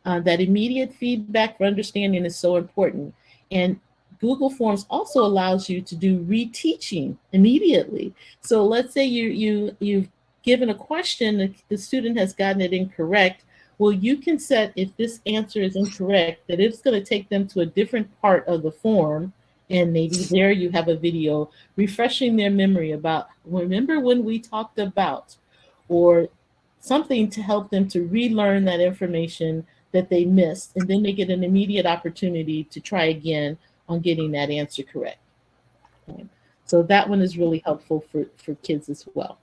That immediate feedback for understanding is so important. And Google Forms also allows you to do reteaching immediately. So let's say you've given a question, the student has gotten it incorrect. Well, you can set, if this answer is incorrect, that it's going to take them to a different part of the form And maybe there you have a video refreshing their memory about, remember when we talked about, or something to help them to relearn that information that they missed. And then they get an immediate opportunity to try again on getting that answer correct. Okay. So that one is really helpful for kids as well.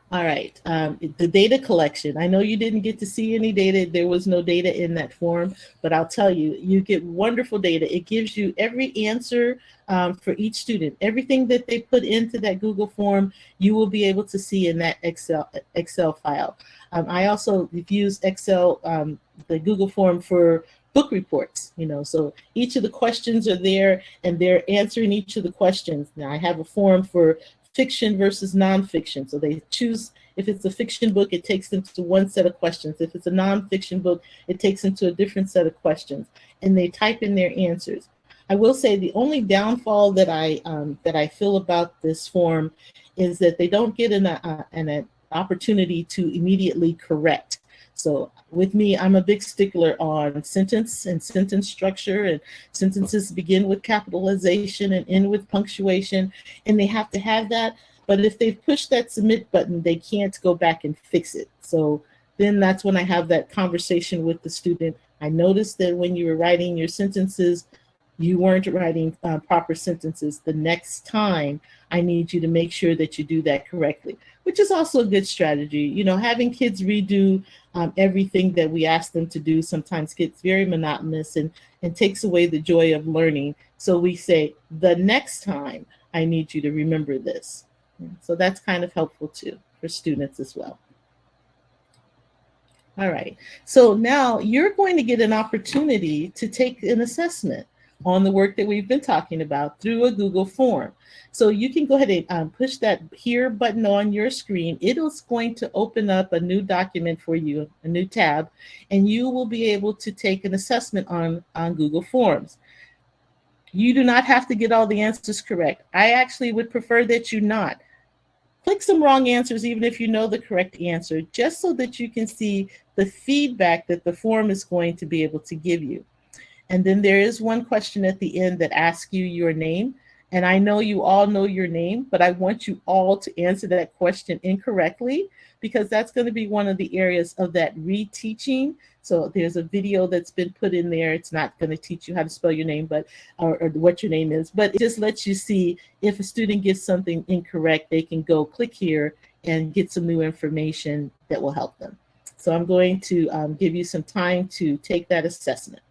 All right. The data collection. I know you didn't get to see any data. There was no data in that form, but I'll tell you, you get wonderful data. It gives you every answer for each student. Everything that they put into that Google form, you will be able to see in that Excel file. I also use Excel, the Google form for book reports. So each of the questions are there, and they're answering each of the questions. Now I have a form for fiction versus nonfiction. So they choose, if it's a fiction book, it takes them to one set of questions. If it's a nonfiction book, it takes them to a different set of questions, and they type in their answers. I will say the only downfall that I feel about this form is that they don't get an opportunity to immediately correct. So with me, I'm a big stickler on sentence and sentence structure, and sentences begin with capitalization and end with punctuation, and they have to have that. But if they've pushed that submit button, they can't go back and fix it. So then that's when I have that conversation with the student. I noticed that when you were writing your sentences, you weren't writing proper sentences. The next time, I need you to make sure that you do that correctly, which is also a good strategy. Having kids redo everything that we ask them to do sometimes gets very monotonous and takes away the joy of learning. So we say, the next time, I need you to remember this. So that's kind of helpful too for students as well. All right. So now you're going to get an opportunity to take an assessment on the work that we've been talking about through a Google form. So you can go ahead and push that here button on your screen. It is going to open up a new document for you, a new tab, and you will be able to take an assessment on Google Forms. You do not have to get all the answers correct. I actually would prefer that you not. Click some wrong answers, even if you know the correct answer, just so that you can see the feedback that the form is going to be able to give you. And then there is one question at the end that asks you your name. And I know you all know your name, but I want you all to answer that question incorrectly, because that's going to be one of the areas of that reteaching. So there's a video that's been put in there. It's not going to teach you how to spell your name, but or what your name is, but it just lets you see if a student gets something incorrect, they can go click here and get some new information that will help them. So I'm going to give you some time to take that assessment.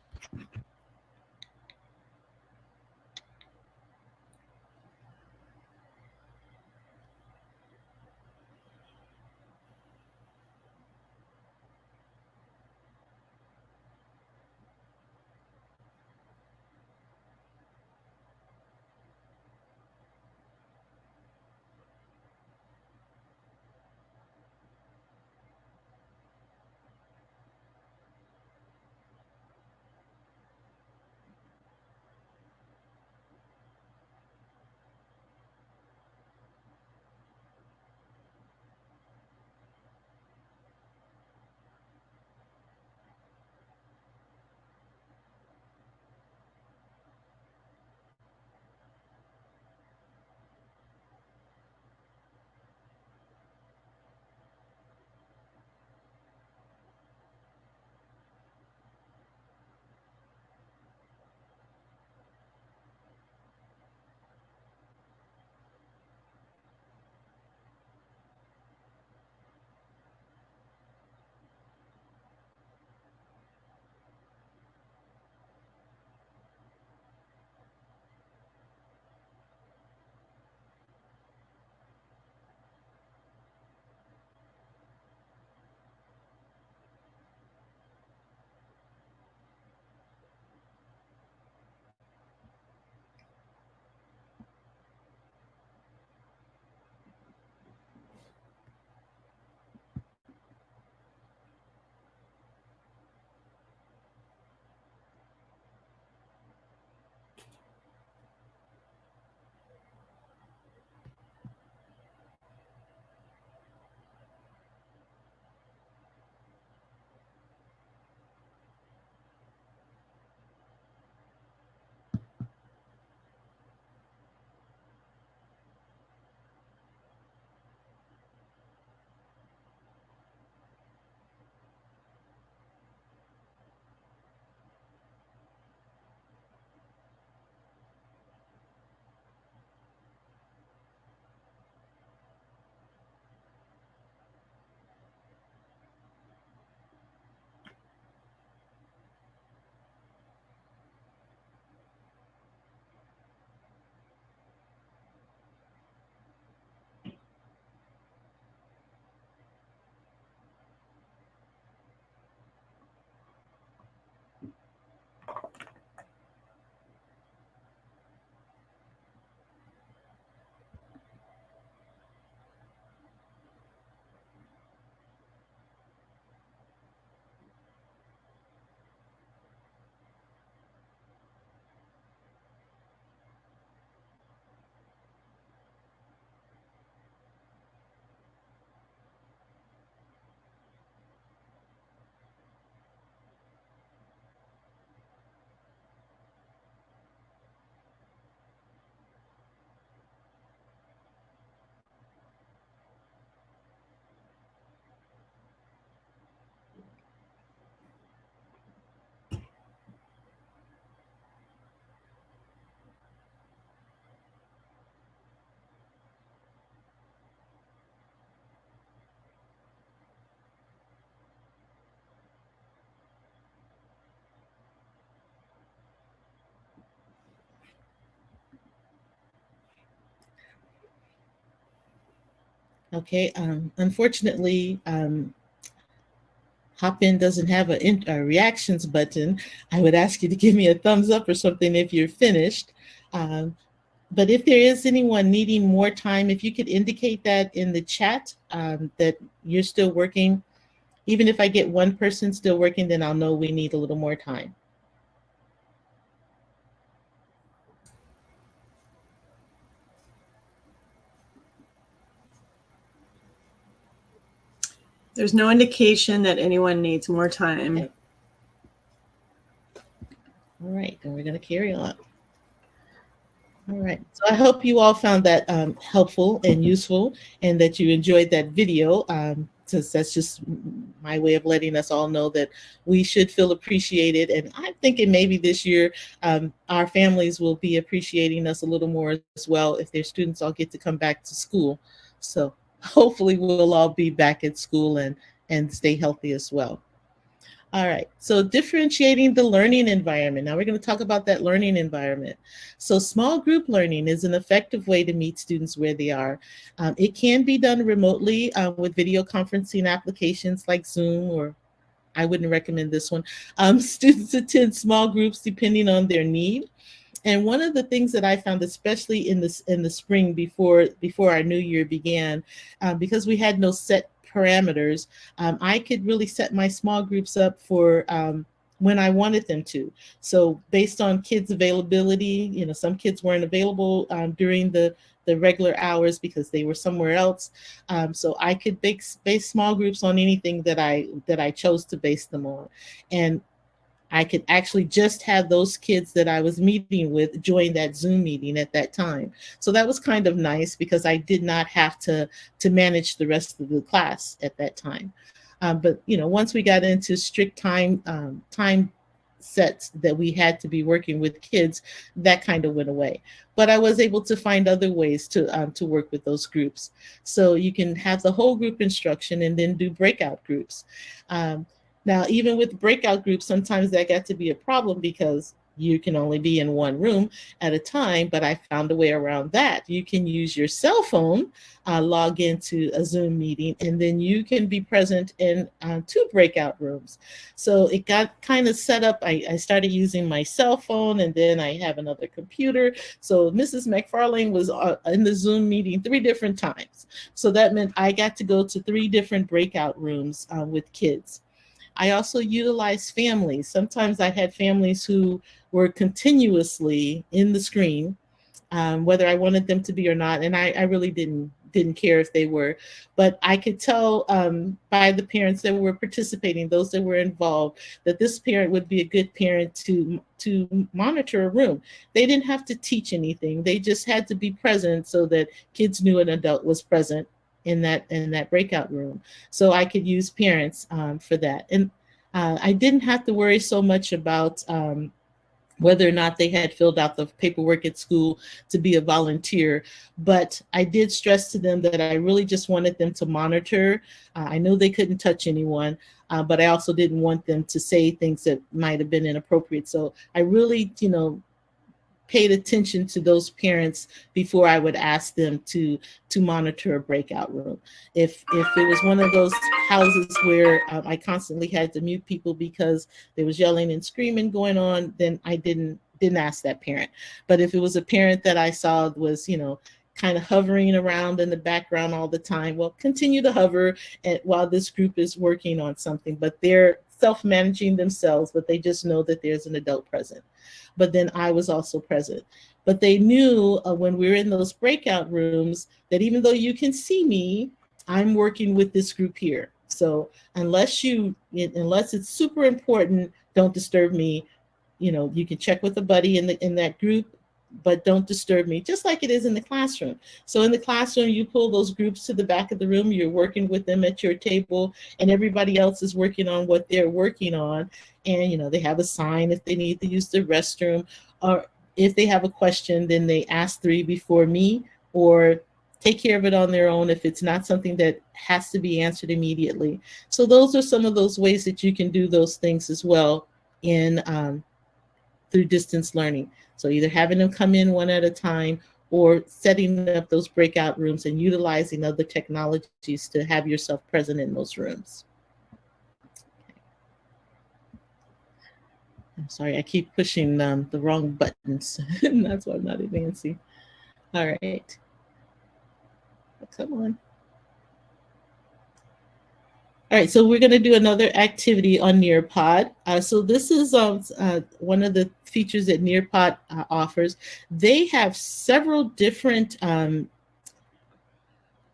Okay. Unfortunately, Hopin doesn't have a reactions button. I would ask you to give me a thumbs up or something if you're finished. Um, but if there is anyone needing more time, if you could indicate that in the chat, that you're still working. Even if I get one person still working, then I'll know we need a little more time. There's no indication that anyone needs more time. Okay. All right, then we're going to carry on. All right. So I hope you all found that helpful and useful, and that you enjoyed that video. Since that's just my way of letting us all know that we should feel appreciated. And I'm thinking maybe this year our families will be appreciating us a little more as well if their students all get to come back to school. So hopefully we'll all be back at school and stay healthy as well. All right. So differentiating the learning environment. Now we're going to talk about that learning environment. So small group learning is an effective way to meet students where they are. It can be done remotely with video conferencing applications like Zoom, or I wouldn't recommend this one. Students attend small groups depending on their need. And one of the things that I found, especially in the spring before our new year began, because we had no set parameters, I could really set my small groups up for when I wanted them to. So based on kids' availability, some kids weren't available during the regular hours because they were somewhere else. So I could base small groups on anything that I chose to base them on. And I could actually just have those kids that I was meeting with join that Zoom meeting at that time. So that was kind of nice because I did not have to manage the rest of the class at that time. But once we got into strict time sets that we had to be working with kids, that kind of went away. But I was able to find other ways to work with those groups. So you can have the whole group instruction and then do breakout groups. Um, Now, even with breakout groups, sometimes that got to be a problem because you can only be in one room at a time, but I found a way around that. You can use your cell phone, log into a Zoom meeting, and then you can be present in two breakout rooms. So it got kind of set up. I started using my cell phone, and then I have another computer. So Mrs. McFarlane was in the Zoom meeting 3 different times. So that meant I got to go to 3 different breakout rooms with kids. I also utilize families. Sometimes I had families who were continuously in the screen, whether I wanted them to be or not, and I really didn't care if they were, but I could tell by the parents that were participating, those that were involved, that this parent would be a good parent to monitor a room. They didn't have to teach anything; they just had to be present so that kids knew an adult was present in that breakout room. So I could use parents for that, and I didn't have to worry so much about whether or not they had filled out the paperwork at school to be a volunteer. But I did stress to them that I really just wanted them to monitor. I know they couldn't touch anyone, but I also didn't want them to say things that might have been inappropriate. So I really, paid attention to those parents before I would ask them to monitor a breakout room. If it was one of those houses where I constantly had to mute people because there was yelling and screaming going on, then I didn't ask that parent. But if it was a parent that I saw was kind of hovering around in the background all the time, well, continue to hover while this group is working on something. But they're self-managing themselves, but they just know that there's an adult present. But then I was also present. But they knew when we were in those breakout rooms that even though you can see me, I'm working with this group here. So unless it's super important, don't disturb me. You can check with a buddy in that group, but don't disturb me, just like it is in the classroom. So in the classroom, you pull those groups to the back of the room, you're working with them at your table, and everybody else is working on what they're working on. And, they have a sign if they need to use the restroom, or if they have a question, then they ask 3 before me, or take care of it on their own if it's not something that has to be answered immediately. So those are some of those ways that you can do those things as well in through distance learning. So either having them come in one at a time or setting up those breakout rooms and utilizing other technologies to have yourself present in those rooms. I'm sorry, I keep pushing the wrong buttons. That's why I'm not advancing. All right. Come on. All right, so we're going to do another activity on Nearpod. So this is one of the features that Nearpod offers. They have several different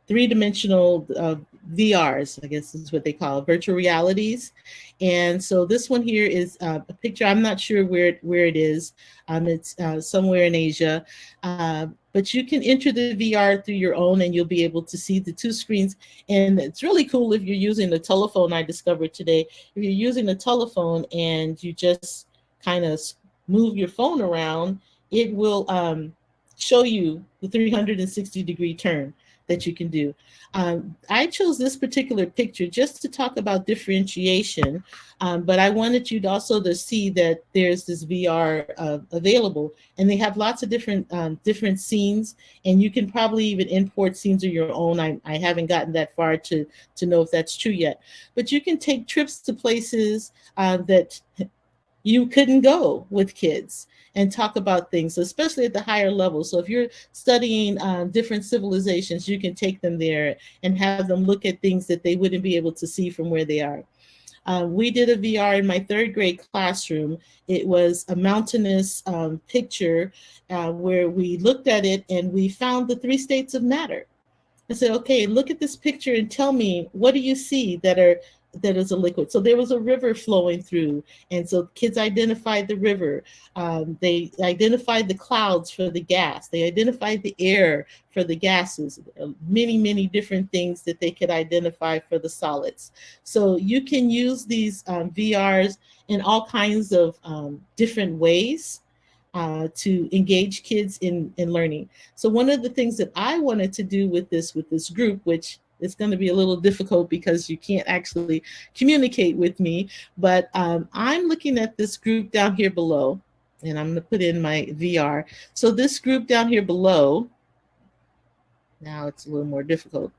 three-dimensional VRs, I guess is what they call it, virtual realities. And so this one here is a picture. I'm not sure where it is. It's somewhere in Asia. But you can enter the VR through your own, and you'll be able to see the two screens. And it's really cool if you're using a telephone. I discovered today, if you're using a telephone and you just kind of move your phone around, it will show you the 360-degree turn that you can do. I chose this particular picture just to talk about differentiation, but I wanted you to also to see that there's this VR available, and they have lots of different scenes, and you can probably even import scenes of your own. I haven't gotten that far to know if that's true yet, but you can take trips to places that you couldn't go with kids and talk about things, especially at the higher level. So if you're studying different civilizations, you can take them there and have them look at things that they wouldn't be able to see from where they are. We did a VR in my third grade classroom. It was a mountainous picture where we looked at it and we found the three states of matter. I said, okay, look at this picture and tell me, what do you see that is a liquid? So there was a river flowing through, and so kids identified the river. They identified the clouds for the gas. They identified the air for the gases. Many different things that they could identify for the solids. So you can use these VRs in all kinds of different ways to engage kids in learning. So one of the things that I wanted to do with this group, which is going to be a little difficult because you can't actually communicate with me, but I'm looking at this group down here below, and I'm going to put in my VR. So this group down here below, now it's a little more difficult.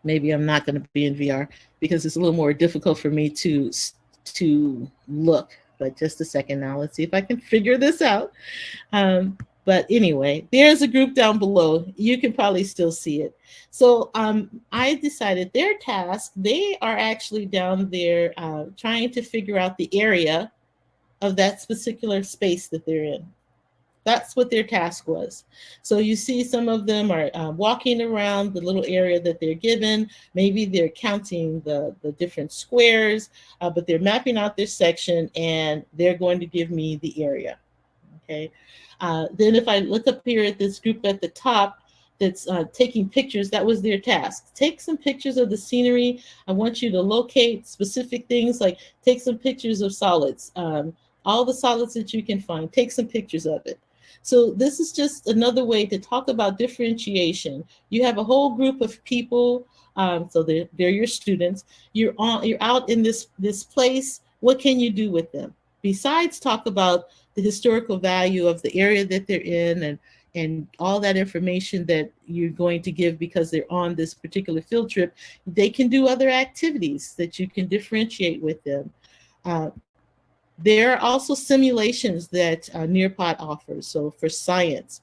Maybe I'm not going to be in VR because it's a little more difficult for me to look. But just a second now. Let's see if I can figure this out. But anyway, there's a group down below. You can probably still see it. So I decided their task, they are actually down there trying to figure out the area of that particular space that they're in. That's what their task was. So you see some of them are walking around the little area that they're given. Maybe they're counting the different squares, but they're mapping out their section and they're going to give me the area. Okay. Then if I look up here at this group at the top that's taking pictures, that was their task. Take some pictures of the scenery. I want you to locate specific things, like take some pictures of solids, all the solids that you can find, take some pictures of it. So this is just another way to talk about differentiation. You have a whole group of people, so they're your students. You're out in this place. What can you do with them besides talk about the historical value of the area that they're in and all that information that you're going to give because they're on this particular field trip? They can do other activities that you can differentiate with them. There are also simulations that Nearpod offers. So for science,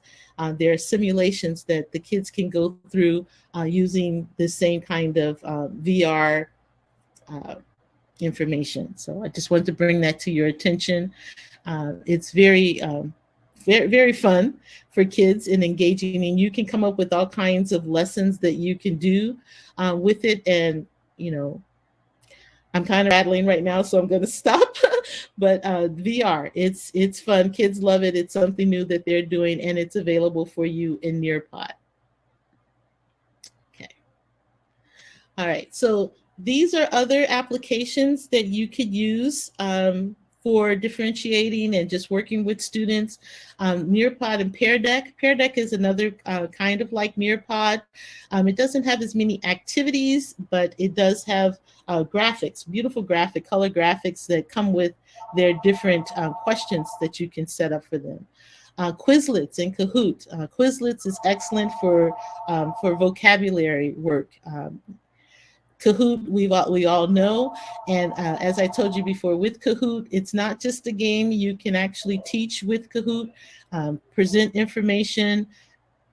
there are simulations that the kids can go through using the same kind of VR information. So I just wanted to bring that to your attention. It's very fun for kids and engaging, and you can come up with all kinds of lessons that you can do with it. And, you know, I'm kind of rattling right now, so I'm going to stop. But VR, it's fun. Kids love it. It's something new that they're doing, and it's available for you in Nearpod. Okay. All right. So these are other applications that you could use for differentiating and just working with students. Nearpod and Pear Deck. Pear Deck is another kind of like Nearpod. It doesn't have as many activities, but it does have graphics, beautiful color graphics that come with their different questions that you can set up for them. Quizlets and Kahoot. Quizlets is excellent for vocabulary work. Kahoot, we all know, and as I told you before, with Kahoot, it's not just a game. You can actually teach with Kahoot, present information,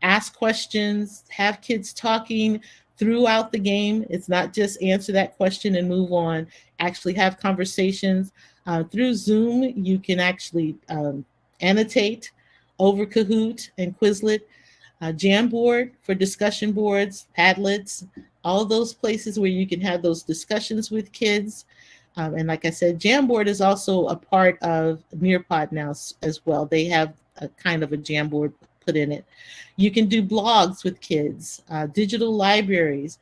ask questions, have kids talking throughout the game. It's not just answer that question and move on. Actually, have conversations through Zoom. You can actually annotate over Kahoot and Quizlet, Jamboard for discussion boards, Padlets, all those places where you can have those discussions with kids. And like I said, Jamboard is also a part of Nearpod now as well. They have a kind of a Jamboard put in it. You can do blogs with kids, digital libraries.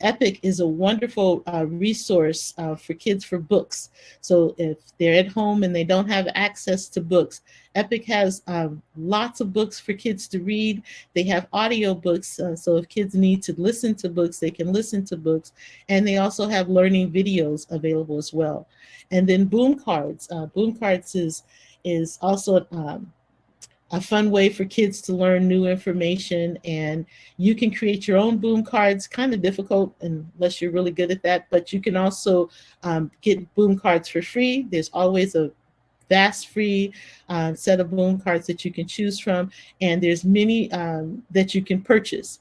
Epic is a wonderful resource for kids for books. So if they're at home and they don't have access to books, Epic has lots of books for kids to read. They have audio books, so if kids need to listen to books, they can listen to books. And they also have learning videos available as well. And then Boom Cards. Boom Cards is also a fun way for kids to learn new information, and you can create your own boom cards. Kind of difficult unless you're really good at that, but you can also get boom cards for free. There's always a vast free set of boom cards that you can choose from, and there's many that you can purchase.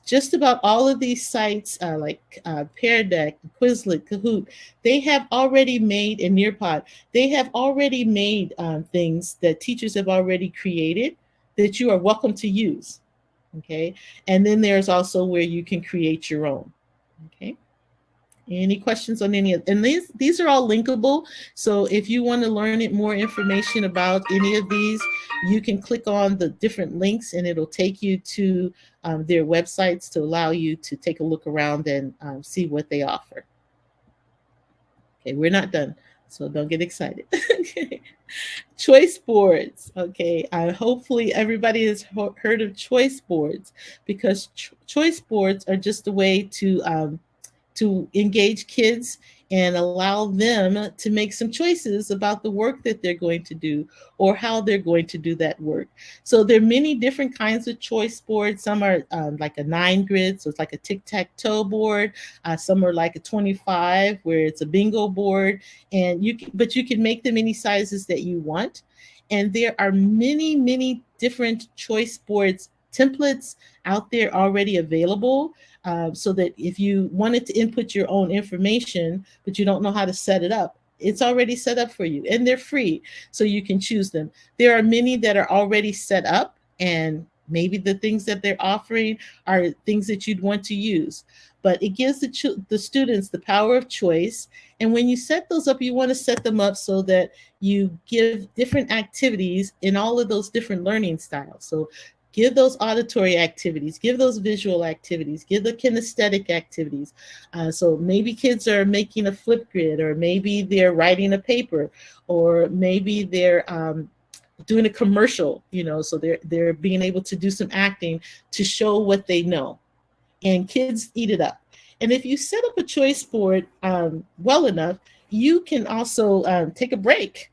Just about all of these sites, like Pear Deck, Quizlet, Kahoot, they have already made, and Nearpod, they have already made things that teachers have already created that you are welcome to use. Okay. And then there's also where you can create your own. Okay. Any questions on any of, and these are all linkable. So if you want to learn it more information about any of these, you can click on the different links and it'll take you to their websites to allow you to take a look around and see what they offer. Okay, we're not done, so don't get excited. Okay. Choice boards. Okay, hopefully everybody has heard of choice boards, because choice boards are just a way to engage kids and allow them to make some choices about the work that they're going to do or how they're going to do that work. So there are many different kinds of choice boards. Some are like a 9 grid, so it's like a tic-tac-toe board. Some are like a 25, where it's a bingo board, and but you can make them any sizes that you want. And there are many different choice boards templates out there already available, so that if you wanted to input your own information, but you don't know how to set it up, it's already set up for you, and they're free, so you can choose them. There are many that are already set up, and maybe the things that they're offering are things that you'd want to use. But it gives the students the power of choice. And when you set those up, you want to set them up so that you give different activities in all of those different learning styles. So give those auditory activities, give those visual activities, give the kinesthetic activities. So maybe kids are making a flip grid, or maybe they're writing a paper, or maybe they're doing a commercial, so they're being able to do some acting to show what they know. And kids eat it up. And if you set up a choice board well enough, you can also take a break,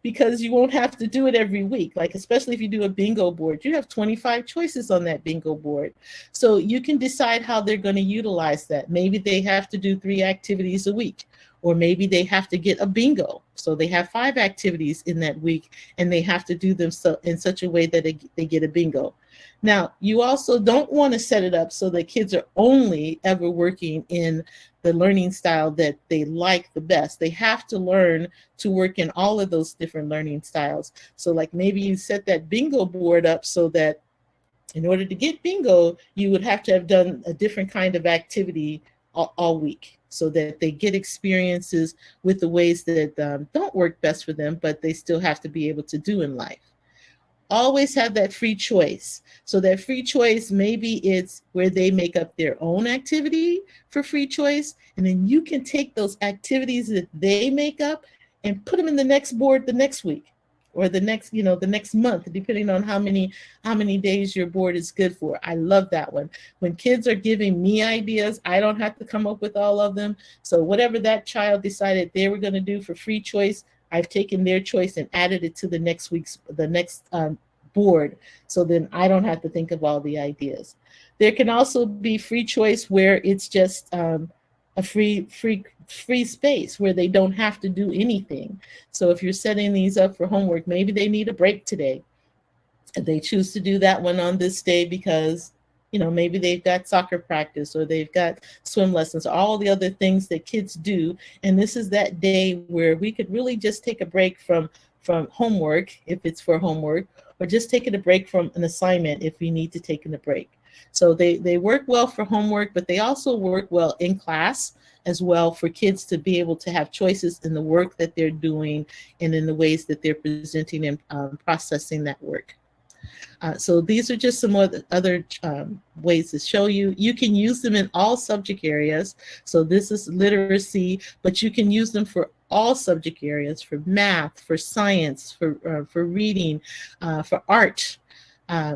because you won't have to do it every week. Like, especially if you do a bingo board, you have 25 choices on that bingo board. So you can decide how they're going to utilize that. Maybe they have to do 3 activities a week, or maybe they have to get a bingo. So they have 5 activities in that week, and they have to do them in such a way that they get a bingo. Now, you also don't want to set it up so that kids are only ever working in the learning style that they like the best. They have to learn to work in all of those different learning styles. So like maybe you set that bingo board up so that in order to get bingo, you would have to have done a different kind of activity all week, so that they get experiences with the ways that don't work best for them, but they still have to be able to do in life. Always have that free choice. So that free choice, maybe it's where they make up their own activity for free choice, and then you can take those activities that they make up and put them in the next board the next week, or the next month, depending on how many days your board is good for. I love that one. When kids are giving me ideas, I don't have to come up with all of them. So whatever that child decided they were going to do for free choice, I've taken their choice and added it to the next board. So then I don't have to think of all the ideas. There can also be free choice where it's just a free space where they don't have to do anything. So if you're setting these up for homework, maybe they need a break today. They choose to do that one on this day because maybe they've got soccer practice or they've got swim lessons, all the other things that kids do, and this is that day where we could really just take a break from homework if it's for homework, or just taking a break from an assignment if we need to take a break. So they work well for homework, but they also work well in class as well, for kids to be able to have choices in the work that they're doing and in the ways that they're presenting and processing that work. So these are just some other ways to show you. You can use them in all subject areas. So this is literacy, but you can use them for all subject areas, for math, for science, for reading, for art.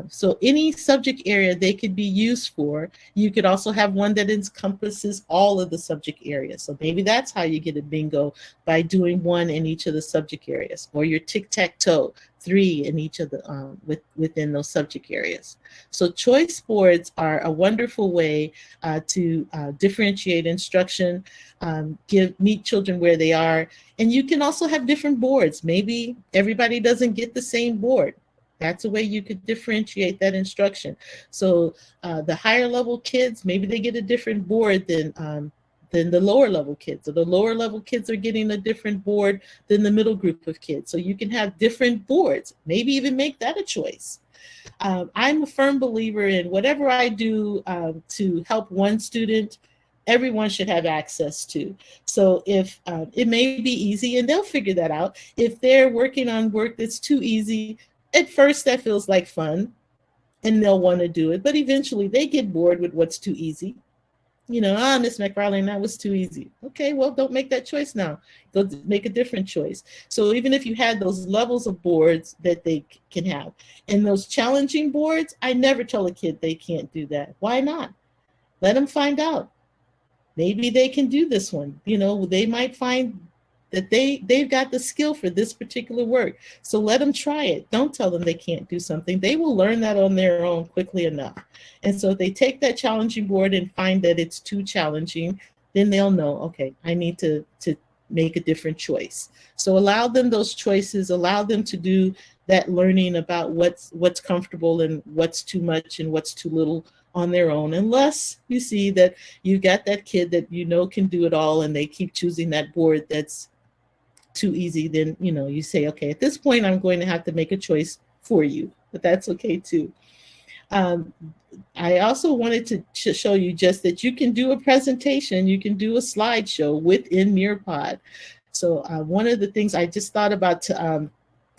So any subject area they could be used for. You could also have one that encompasses all of the subject areas. So maybe that's how you get a bingo, by doing one in each of the subject areas, or your tic-tac-toe, 3 in each of the within those subject areas. So choice boards are a wonderful way to differentiate instruction, meet children where they are. And you can also have different boards. Maybe everybody doesn't get the same board. That's a way you could differentiate that instruction. So the higher level kids, maybe they get a different board than the lower level kids, or the lower level kids are getting a different board than the middle group of kids. So you can have different boards, maybe even make that a choice. I'm a firm believer in whatever I do to help one student, everyone should have access to. So if it may be easy, and they'll figure that out. If they're working on work that's too easy, at first that feels like fun and they'll want to do it, but eventually they get bored with what's too easy. Miss McFarlane, that was too easy. Okay, well, don't make that choice now. Go make a different choice. So even if you had those levels of boards that they can have, and those challenging boards, I never tell a kid they can't do that. Why not? Let them find out. Maybe they can do this one. They might find that they've got the skill for this particular work. So let them try it. Don't tell them they can't do something. They will learn that on their own quickly enough. And so if they take that challenging board and find that it's too challenging, then they'll know, okay, I need to make a different choice. So allow them those choices, allow them to do that learning about what's comfortable and what's too much and what's too little on their own, unless you see that you got that kid that can do it all and they keep choosing that board that's too easy. Then you say, okay, at this point I'm going to have to make a choice for you, but that's okay too. I also wanted to show you just that you can do a presentation, you can do a slideshow within Nearpod. So one of the things I just thought about a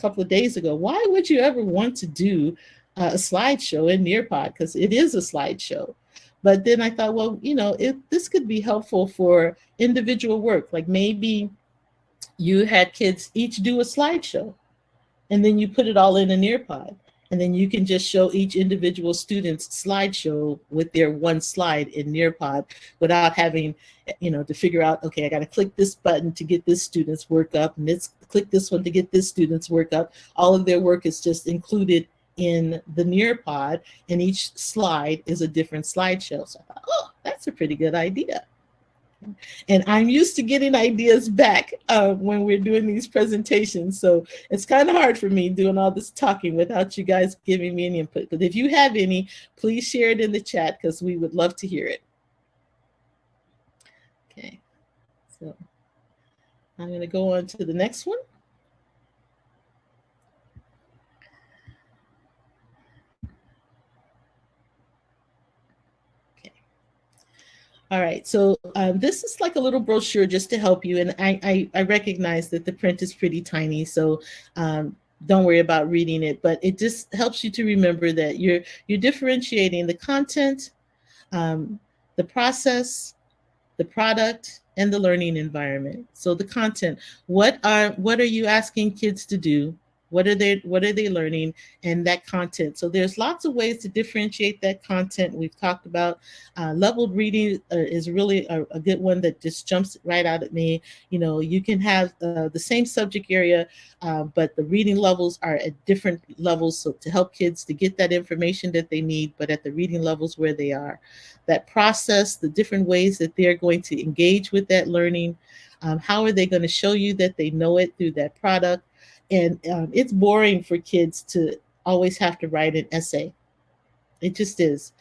couple of days ago, why would you ever want to do a slideshow in Nearpod? Because it is a slideshow. But then I thought, well, this could be helpful for individual work. Like maybe you had kids each do a slideshow, and then you put it all in a Nearpod. And then you can just show each individual student's slideshow with their one slide in Nearpod without having, to figure out, okay, I got to click this button to get this student's work up, and click this one to get this student's work up. All of their work is just included in the Nearpod, and each slide is a different slideshow. So I thought, oh, that's a pretty good idea. And I'm used to getting ideas back when we're doing these presentations. So it's kind of hard for me doing all this talking without you guys giving me any input. But if you have any, please share it in the chat because we would love to hear it. Okay, so I'm going to go on to the next one. All right, so this is like a little brochure just to help you. And I recognize that the print is pretty tiny, so don't worry about reading it, but it just helps you to remember that you're differentiating the content, the process, the product, and the learning environment. So the content, what are you asking kids to do? What are they learning, and that content. So there's lots of ways to differentiate that content. We've talked about leveled reading is really a good one that just jumps right out at me. You can have the same subject area, but the reading levels are at different levels, so to help kids to get that information that they need, but at the reading levels where they are. That process, the different ways that they're going to engage with that learning. How are they going to show you that they know it through that product? And it's boring for kids to always have to write an essay. It just is.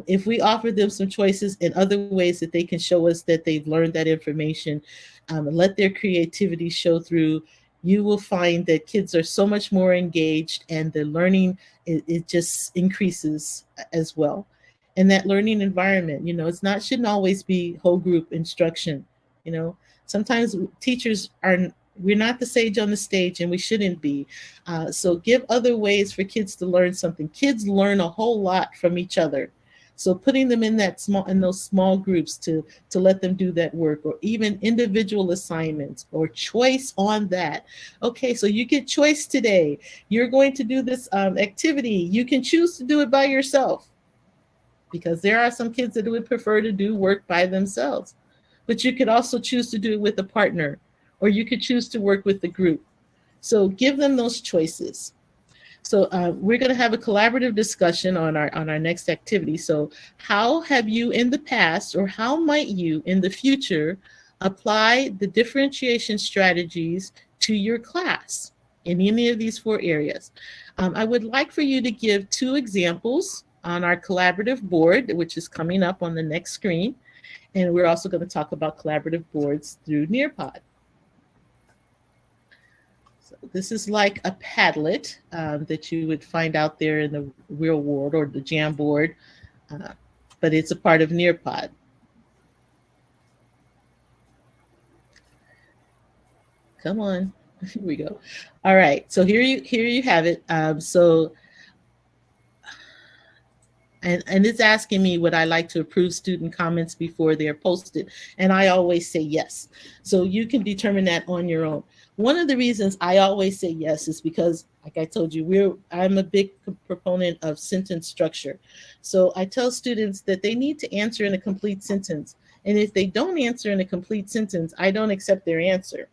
If we offer them some choices and other ways that they can show us that they've learned that information, and let their creativity show through, you will find that kids are so much more engaged, and the learning, it just increases as well. And that learning environment, it's not, shouldn't always be whole group instruction. You know, Sometimes teachers are, we're not the sage on the stage, and we shouldn't be. So give other ways for kids to learn something. Kids learn a whole lot from each other. So putting them in those small groups to let them do that work, or even individual assignments or choice on that. Okay, so you get choice today. You're going to do this activity. You can choose to do it by yourself, because there are some kids that would prefer to do work by themselves. But you could also choose to do it with a partner, or you could choose to work with the group. So give them those choices. So we're going to have a collaborative discussion on our next activity. So how have you in the past, or how might you in the future, apply the differentiation strategies to your class in any of these 4 areas? I would like for you to give 2 examples on our collaborative board, which is coming up on the next screen. And we're also going to talk about collaborative boards through Nearpod. So this is like a Padlet that you would find out there in the real world, or the Jamboard, uh, but it's a part of Nearpod. Come on, here we go. All right, so here you have it. And it's asking me would I like to approve student comments before they're posted, and I always say yes. So you can determine that on your own. One of the reasons I always say yes is because, like I told you, I'm a big proponent of sentence structure. So I tell students that they need to answer in a complete sentence, and if they don't answer in a complete sentence, I don't accept their answer.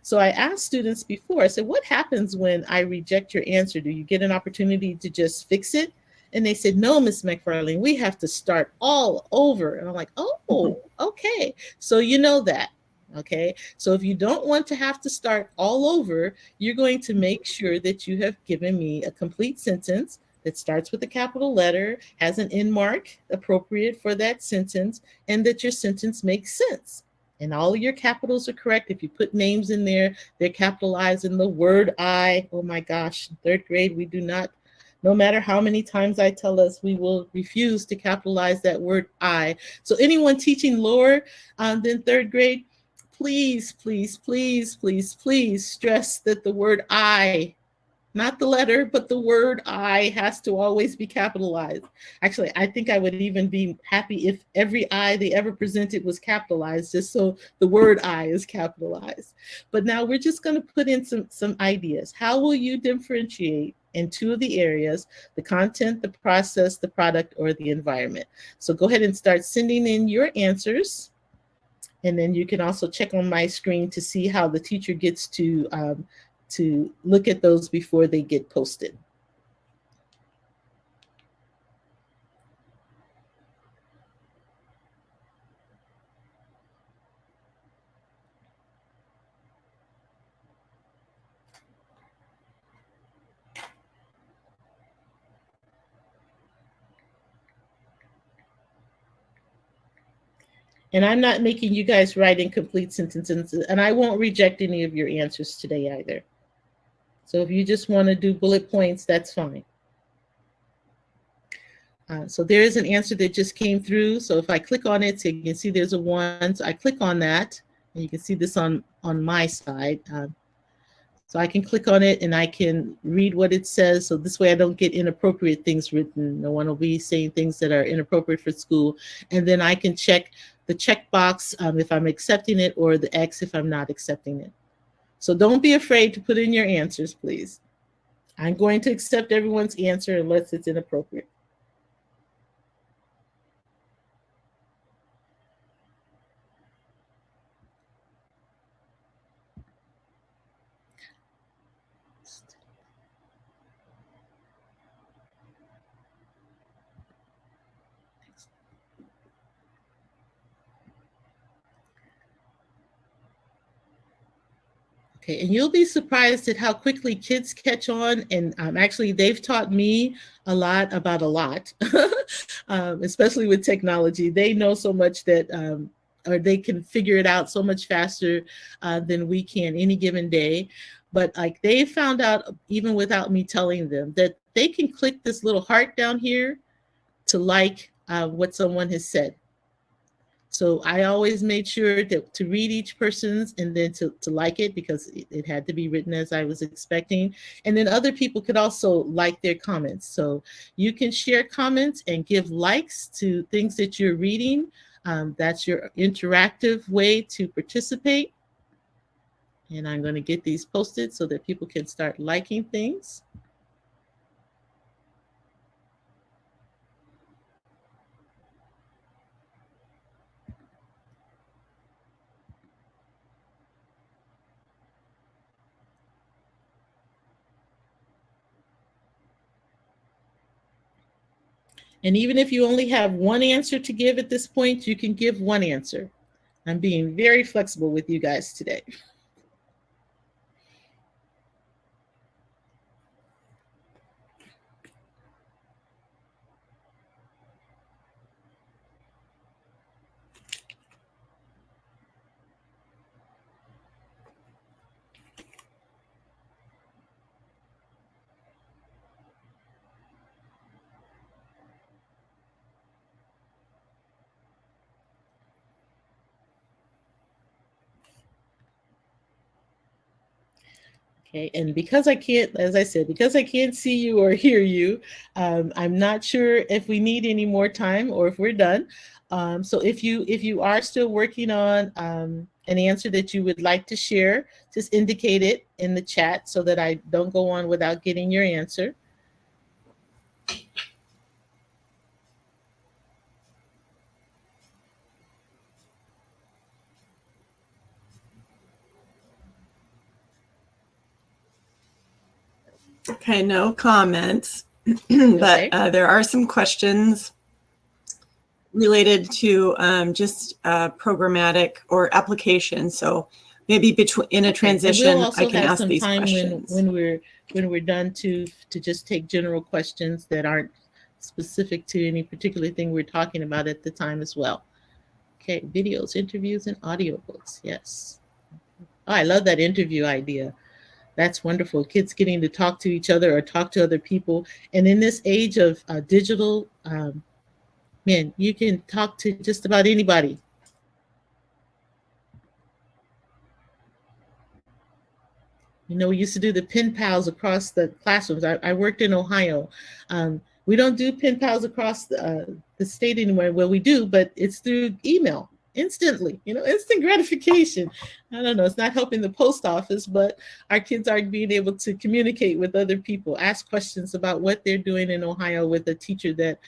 So I asked students before, I said, what happens when I reject your answer? Do you get an opportunity to just fix it? And they said, no, Miss McFarlane, we have to start all over. And I'm like, oh, okay. So you know that. Okay. So if you don't want to have to start all over, you're going to make sure that you have given me a complete sentence that starts with a capital letter, has an end mark appropriate for that sentence, and that your sentence makes sense. And all of your capitals are correct. If you put names in there, they're capitalized. In the word I, oh my gosh, 3rd grade, we do not, no matter how many times I tell us, we will refuse to capitalize that word I. So anyone teaching lower than 3rd grade, please, please, please, please, please stress that the word I, not the letter, but the word I, has to always be capitalized. Actually, I think I would even be happy if every I they ever presented was capitalized, just so the word I is capitalized. But now we're just going to put in some ideas. How will you differentiate in 2 of the areas: the content, the process, the product, or the environment? So go ahead and start sending in your answers. And then you can also check on my screen to see how the teacher gets to look at those before they get posted. And I'm not making you guys write incomplete sentences, and I won't reject any of your answers today either. So if you just want to do bullet points, that's fine. So there is an answer that just came through. So if I click on it, so you can see there's a 1. So I click on that, and you can see this on my side. So I can click on it and I can read what it says. So this way I don't get inappropriate things written. No one will be saying things that are inappropriate for school. And then I can check the checkbox if I'm accepting it, or the X if I'm not accepting it. So don't be afraid to put in your answers, please. I'm going to accept everyone's answer unless it's inappropriate. Okay, and you'll be surprised at how quickly kids catch on. And actually, they've taught me a lot about a lot, especially with technology. They know so much that, or they can figure it out so much faster than we can any given day. But like they found out, even without me telling them, that they can click this little heart down here to like what someone has said. So I always made sure to read each person's and then to like it because it had to be written as I was expecting. And then other people could also like their comments. So you can share comments and give likes to things that you're reading. That's your interactive way to participate. And I'm going to get these posted so that people can start liking things. And even if you only have one answer to give at this point, you can give one answer. I'm being very flexible with you guys today. Okay, and because I can't, as I said, because I can't see you or hear you, I'm not sure if we need any more time or if we're done. So if you are still working on an answer that you would like to share, just indicate it in the chat so that I don't go on without getting your answer. Okay, no comments, but Okay. there are some questions related to just programmatic or application. So maybe between in a Okay, and we'll transition, I also can have ask some these time questions. when we're done to just take general questions that aren't specific to any particular thing we're talking about at the time as well. Okay, videos, interviews, and audiobooks. Yes. Oh, I love that interview idea. That's wonderful. Kids getting to talk to each other or talk to other people. And in this age of digital, man, you can talk to just about anybody. You know, we used to do the pen pals across the classrooms. I worked in Ohio. We don't do pen pals across the state anymore. Well, we do, but it's through email instantly. You know, instant gratification. I don't know. It's not helping the post office, but our kids are being able to communicate with other people, ask questions about what they're doing in Ohio with a teacher that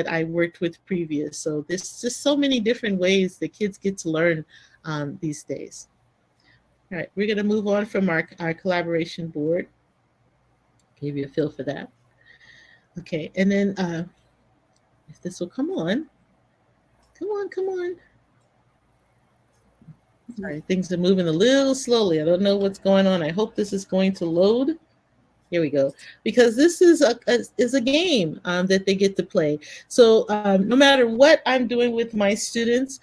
I worked with previous. So there's just so many different ways that kids get to learn these days. All right, we're going to move on from our collaboration board. Give you a feel for that. Okay, and then if this will come on. Come on, come on. Sorry, things are moving a little slowly. I don't know what's going on. I hope this is going to load. Here we go. Because this is a game that they get to play. So no matter what I'm doing with my students,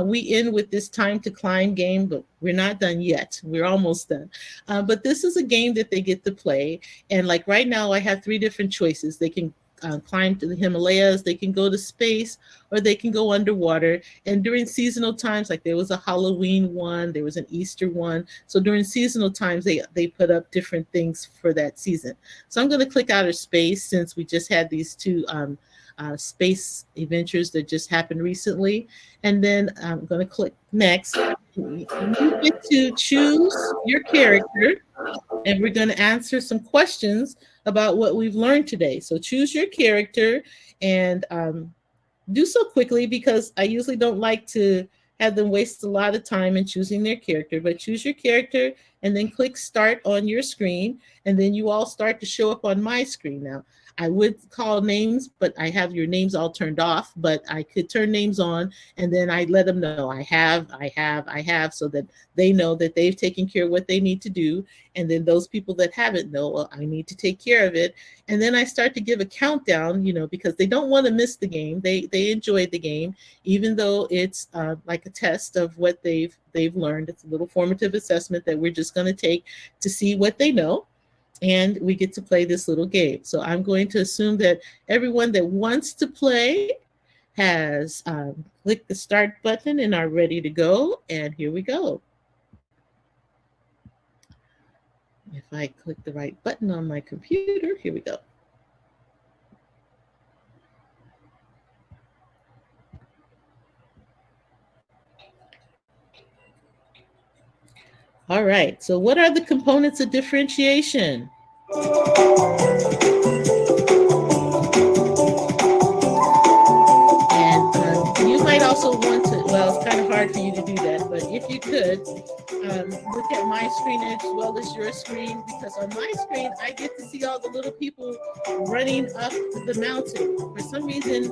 we end with this time to climb game, but we're not done yet. We're almost done. But this is a game that they get to play. And like right now, I have three different choices. They can climb to the Himalayas, they can go to space, or they can go underwater. And during seasonal times, like there was a Halloween one, there was an Easter one. So during seasonal times, they put up different things for that season. So I'm going to click outer space since we just had these two space adventures that just happened recently. And then I'm going to click next. You get to choose your character, and we're going to answer some questions about what we've learned today. So choose your character, and do so quickly because I usually don't like to have them waste a lot of time in choosing their character. But choose your character and then click start on your screen, and then you all start to show up on my screen. Now, I would call names, but I have your names all turned off, but I could turn names on, and then I let them know I have, so that they know that they've taken care of what they need to do. And then those people that haven't know, well, I need to take care of it. And then I start to give a countdown, because they don't want to miss the game. They enjoyed the game, even though it's like a test of what they've learned. It's a little formative assessment that we're just going to take to see what they know, and we get to play this little game. So I'm going to assume that everyone that wants to play has clicked the start button and are ready to go. And here we go. If I click the right button on my computer, here we go. All right, so what are the components of differentiation? And you might also want to, well, it's kind of hard for you to do that, but if you could, look at my screen as well as your screen, because on my screen, I get to see all the little people running up the mountain. For some reason,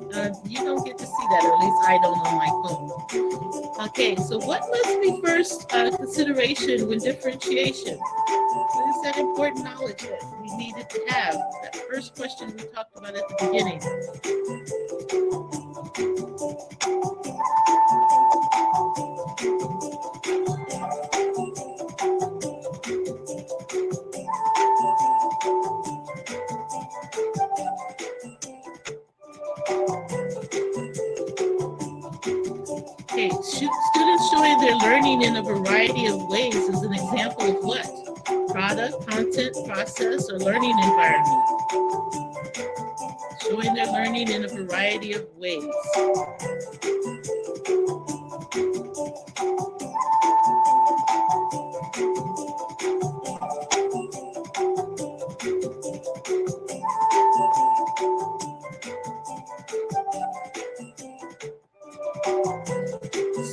you don't get to see that, or at least I don't on my phone. Okay, so what must be first consideration when differentiation? What is that important knowledge that we needed to have? That first question we talked about at the beginning. Okay, students showing their learning in a variety of ways is an example of what? Product, content, process, or learning environment. Showing their learning in a variety of ways.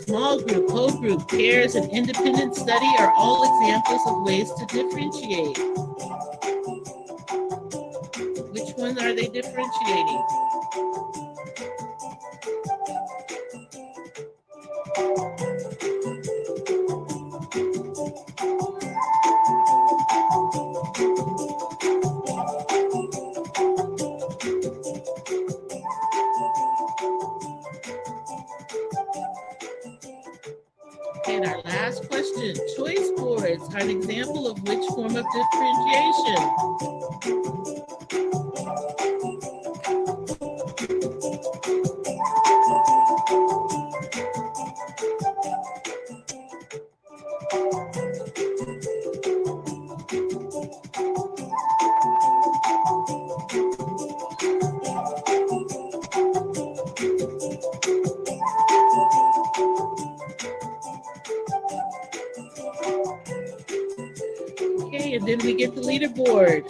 Small group, whole group, pairs, and independent study are all examples of ways to differentiate. Which ones are they differentiating? And our last question, choice boards are an example of which form of differentiation? Okay, and then we get the leaderboard.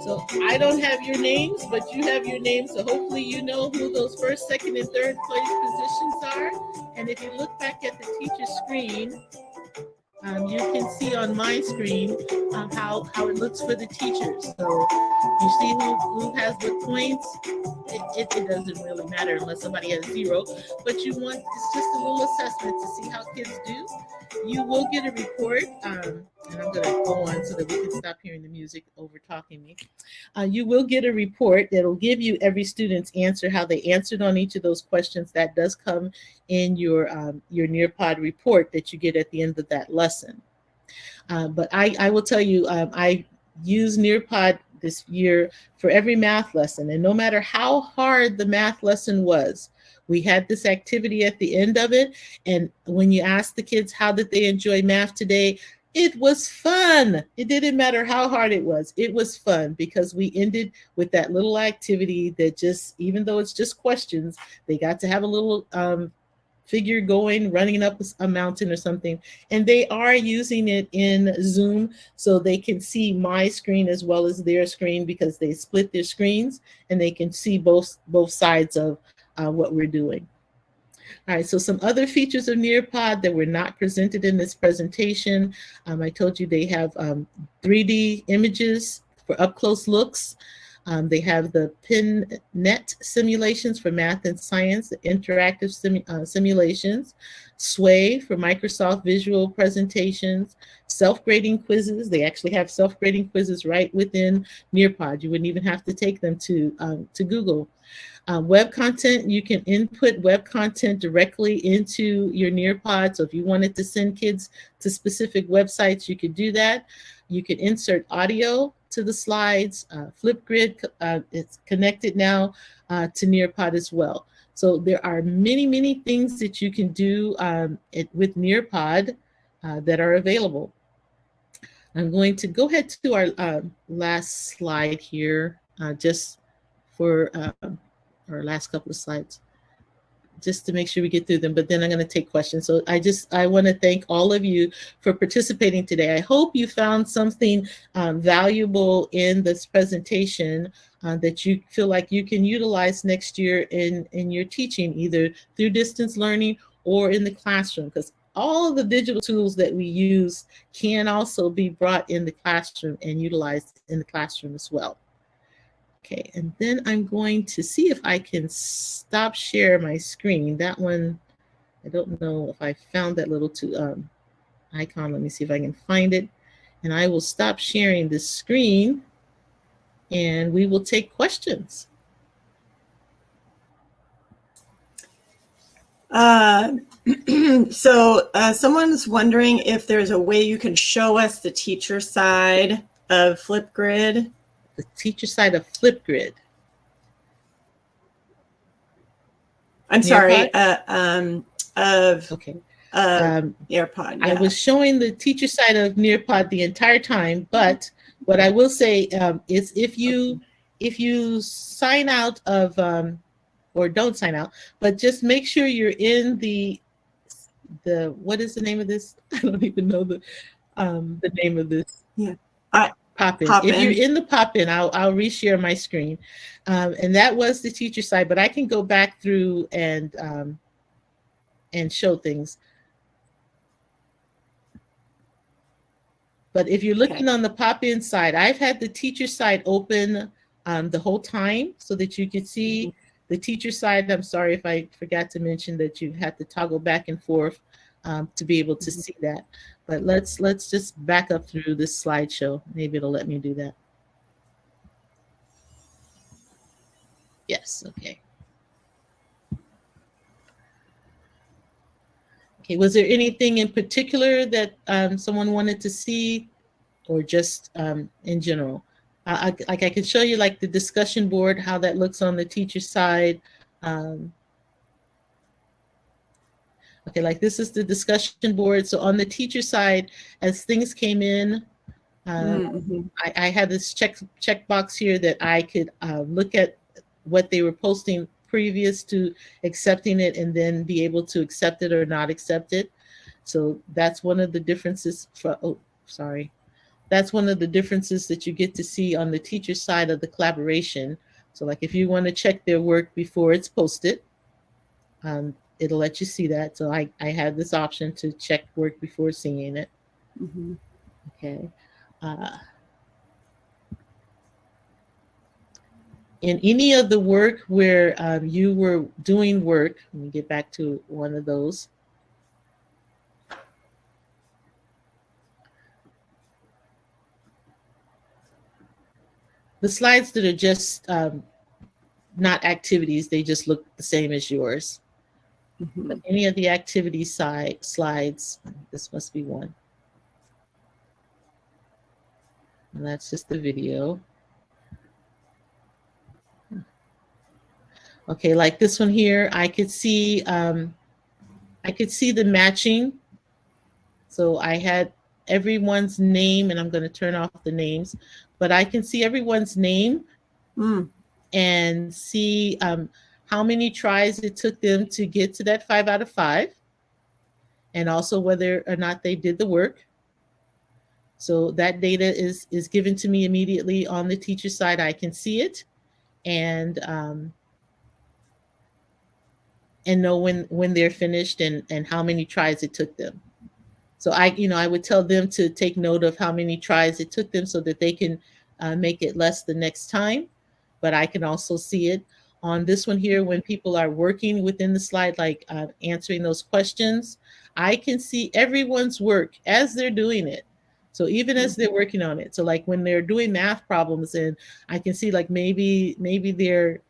So I don't have your names, but you have your names. So hopefully you know who those first, second, and third place positions are. And if you look back at the teacher's screen, you can see on my screen how it looks for the teachers. So you see who has the points. It doesn't really matter unless somebody has 0, but it's just a little assessment to see how kids do. You will get a report, and I'm going to go on so that we can stop hearing the music over talking me. You will get a report that'll give you every student's answer, how they answered on each of those questions. That does come in your Nearpod report that you get at the end of that lesson. But I will tell you, I use Nearpod this year for every math lesson. And no matter how hard the math lesson was, we had this activity at the end of it. And when you ask the kids how did they enjoy math today, it was fun. It didn't matter how hard it was. It was fun because we ended with that little activity that just, even though it's just questions, they got to have a little figure going, running up a mountain or something. And they are using it in Zoom so they can see my screen as well as their screen, because they split their screens and they can see both sides of what we're doing. All right, so some other features of Nearpod that were not presented in this presentation. I told you they have 3D images for up close looks. They have the PinNet simulations for math and science, the interactive simulations, Sway for Microsoft visual presentations, self-grading quizzes. They actually have self-grading quizzes right within Nearpod. You wouldn't even have to take them to Google. Web content, you can input web content directly into your Nearpod. So if you wanted to send kids to specific websites, you could do that. You can insert audio to the slides. Flipgrid, it's connected now to Nearpod as well. So there are many, many things that you can do with Nearpod that are available. I'm going to go ahead to our last slide here, just for our last couple of slides, just to make sure we get through them, but then I'm going to take questions. So I want to thank all of you for participating today. I hope you found something valuable in this presentation that you feel like you can utilize next year in your teaching, either through distance learning or in the classroom, because all of the digital tools that we use can also be brought in the classroom and utilized in the classroom as well. Okay, and then I'm going to see if I can stop share my screen. That one, I don't know if I found that little icon. Let me see if I can find it. And I will stop sharing this screen and we will take questions. So someone's wondering if there's a way you can show us the teacher side of Flipgrid. The teacher side of Flipgrid. I'm sorry, okay. Nearpod. Yeah. I was showing the teacher side of Nearpod the entire time, but what I will say is if you sign out of or don't sign out, but just make sure you're in the what is the name of this? I don't even know the name of this. Yeah. Pop-in. If you're in the pop-in, I'll reshare my screen. And that was the teacher side, but I can go back through and show things. But if you're looking on the pop-in side, I've had the teacher side open the whole time so that you could see the teacher side. I'm sorry if I forgot to mention that you had to toggle back and forth to be able to see that. But let's just back up through this slideshow. Maybe it'll let me do that. Yes, okay. Okay, was there anything in particular that someone wanted to see, or just in general? I can show you like the discussion board, how that looks on the teacher side. Okay, like this is the discussion board. So on the teacher side, as things came in, I had this check box here that I could look at what they were posting previous to accepting it, and then be able to accept it or not accept it. So that's one of the differences. That's one of the differences that you get to see on the teacher side of the collaboration. So like if you want to check their work before it's posted, it'll let you see that. So I had this option to check work before seeing it. Okay. In any of the work where you were doing work, let me get back to one of those. The slides that are just not activities, they just look the same as yours. But any of the activity slides, this must be one. And that's just the video. Okay, like this one here, I could see the matching. So I had everyone's name, and I'm going to turn off the names, but I can see everyone's name and see how many tries it took them to get to that 5 out of 5, and also whether or not they did the work. So that data is given to me immediately on the teacher side. I can see it, and know when they're finished, and how many tries it took them. So I would tell them to take note of how many tries it took them so that they can make it less the next time. But I can also see it on this one here when people are working within the slide, like answering those questions. I can see everyone's work as they're doing it. So even as they're working on it. So like when they're doing math problems, and I can see like maybe they're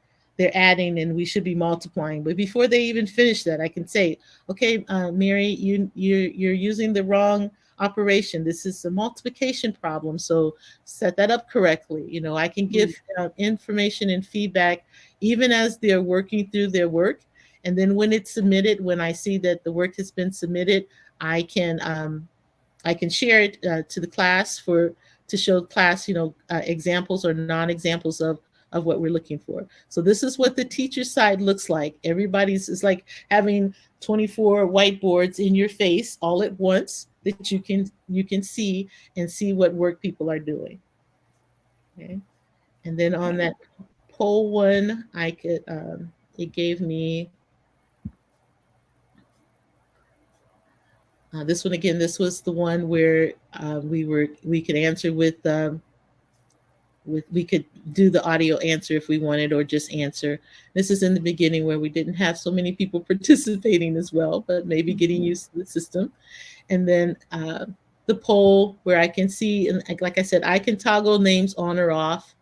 adding and we should be multiplying. But before they even finish that, I can say, okay, Mary, you're using the wrong operation. This is a multiplication problem, so set that up correctly. I can give information and feedback even as they're working through their work, and then when it's submitted, when I see that the work has been submitted, I can share it to the class to show class, examples or non-examples of what we're looking for. So this is what the teacher side looks like. Everybody's is like having 24 whiteboards in your face all at once that you can see and see what work people are doing. Okay. And then on that poll one, I could it gave me this one again. This was the one where we could answer with we could do the audio answer if we wanted, or just answer. This is in the beginning where we didn't have so many people participating as well, but maybe getting used to the system. And then the poll where I can see, and like I said, I can toggle names on or off.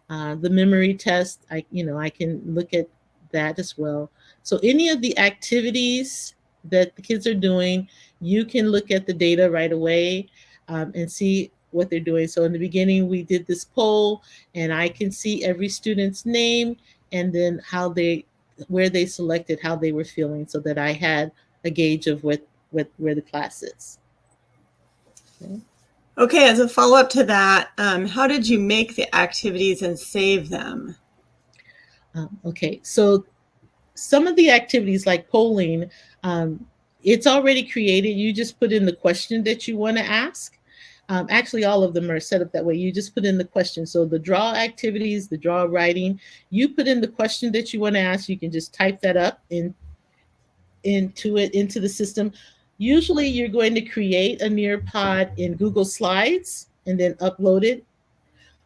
The memory test, I can look at that as well. So any of the activities that the kids are doing, you can look at the data right away and see what they're doing. So in the beginning, we did this poll, and I can see every student's name and then where they selected, how they were feeling, so that I had a gauge of where the class is. Okay. Okay, as a follow-up to that, how did you make the activities and save them? Okay, so some of the activities like polling, um, it's already created. You just put in the question that you want to ask. Actually, all of them are set up that way. You just put in the question. So the draw activities, the draw writing, you put in the question that you want to ask. You can just type that up into the system. Usually, you're going to create a Nearpod in Google Slides and then upload it,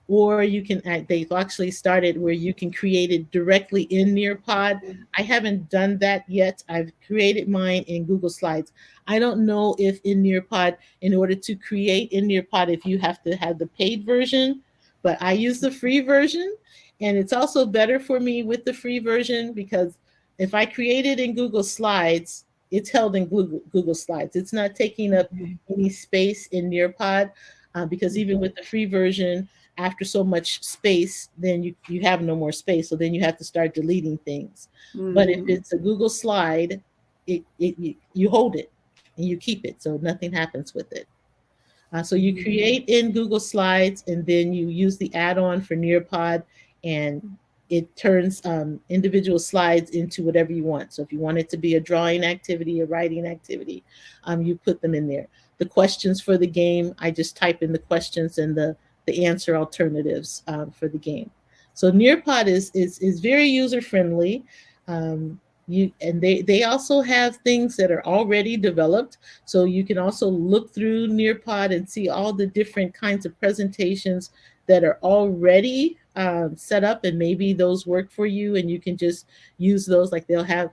or you can they've actually started where you can create it directly in Nearpod. I haven't done that yet. I've created mine in Google Slides. I don't know if in Nearpod, in order to create in Nearpod, if you have to have the paid version, but I use the free version, and it's also better for me with the free version because if I create it in Google Slides, it's held in Google Slides. It's not taking up any space in Nearpod, because even with the free version, after so much space, then you have no more space. So then you have to start deleting things. But if it's a Google slide, you hold it and you keep it, so nothing happens with it. So you create in Google Slides, and then you use the add-on for Nearpod, and it turns individual slides into whatever you want. So if you want it to be a drawing activity, a writing activity, you put them in there. The questions for the game, I just type in the questions and the answer alternatives for the game. So Nearpod is very user friendly. They also have things that are already developed, so you can also look through Nearpod and see all the different kinds of presentations that are already set up, and maybe those work for you, and you can just use those. Like they'll have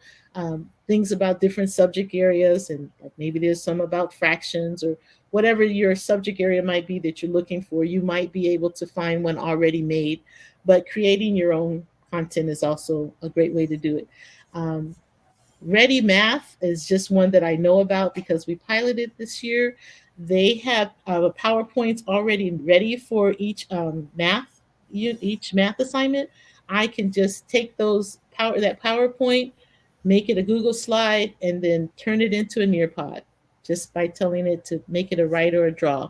things about different subject areas, and like maybe there's some about fractions or whatever your subject area might be that you're looking for. You might be able to find one already made, but creating your own content is also a great way to do it. Um, Ready Math is just one that I know about because we piloted this year. They have PowerPoints already ready for each math assignment. I can just take that PowerPoint, make it a Google slide, and then turn it into a Nearpod just by telling it to make it a write or a draw.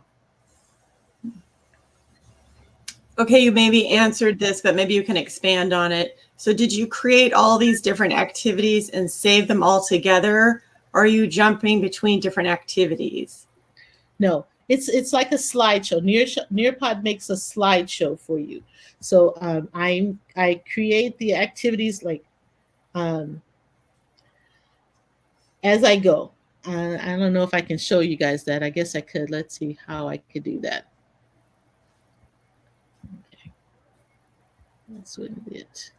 Okay, you maybe answered this, but maybe you can expand on it. So did you create all these different activities and save them all together? Or are you jumping between different activities? No, it's like a slideshow. Nearpod makes a slideshow for you. So I create the activities like um, as I go. I don't know if I can show you guys that. I guess I could. Let's see how I could do that. Okay, that's what it.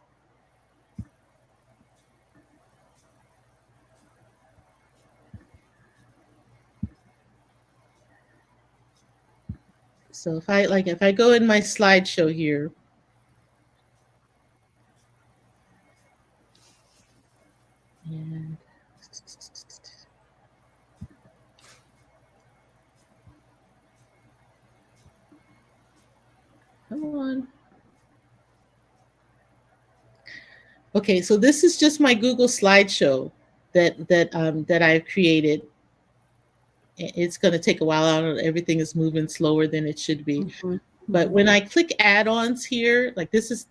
So if I go in my slideshow here, and come on. Okay, so this is just my Google slideshow that I've created. It's going to take a while. I don't know, everything is moving slower than it should be. Mhm. But when I click add-ons here, like this is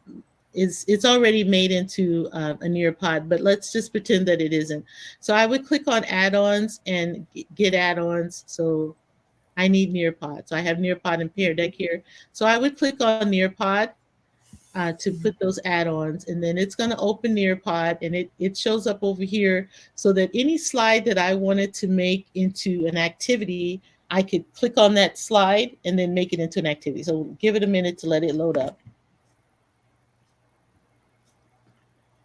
it's already made into a Nearpod, but let's just pretend that it isn't. So I would click on add-ons and get add-ons. So I need Nearpod. So I have Nearpod and Pear Deck here. So I would click on Nearpod to put those add-ons, and then it's going to open Nearpod, and it shows up over here so that any slide that I wanted to make into an activity, I could click on that slide and then make it into an activity. So give it a minute to let it load up.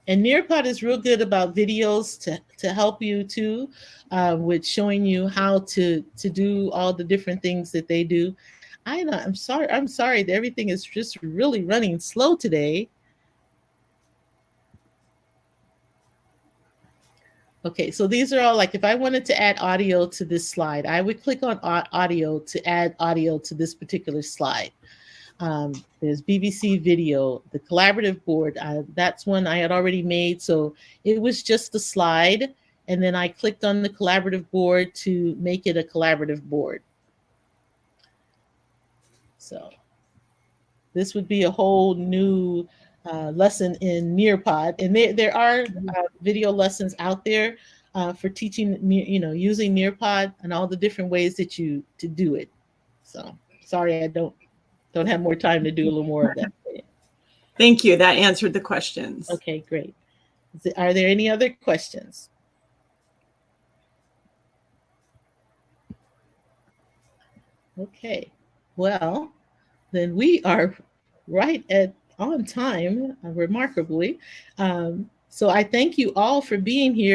And Nearpod is real good about videos to help you too, with showing you how to do all the different things that they do. I know. I'm sorry. Everything is just really running slow today. Okay, so these are all like if I wanted to add audio to this slide, I would click on audio to add audio to this particular slide. There's BBC video, the collaborative board. That's one I had already made. So it was just the slide. And then I clicked on the collaborative board to make it a collaborative board. So this would be a whole new lesson in Nearpod. And there are video lessons out there for teaching, using Nearpod and all the different ways that you to do it. So sorry, I don't have more time to do a little more of that. Thank you. That answered the questions. Okay, great. Are there any other questions? Okay. Well, then we are right at on time, remarkably. So I thank you all for being here.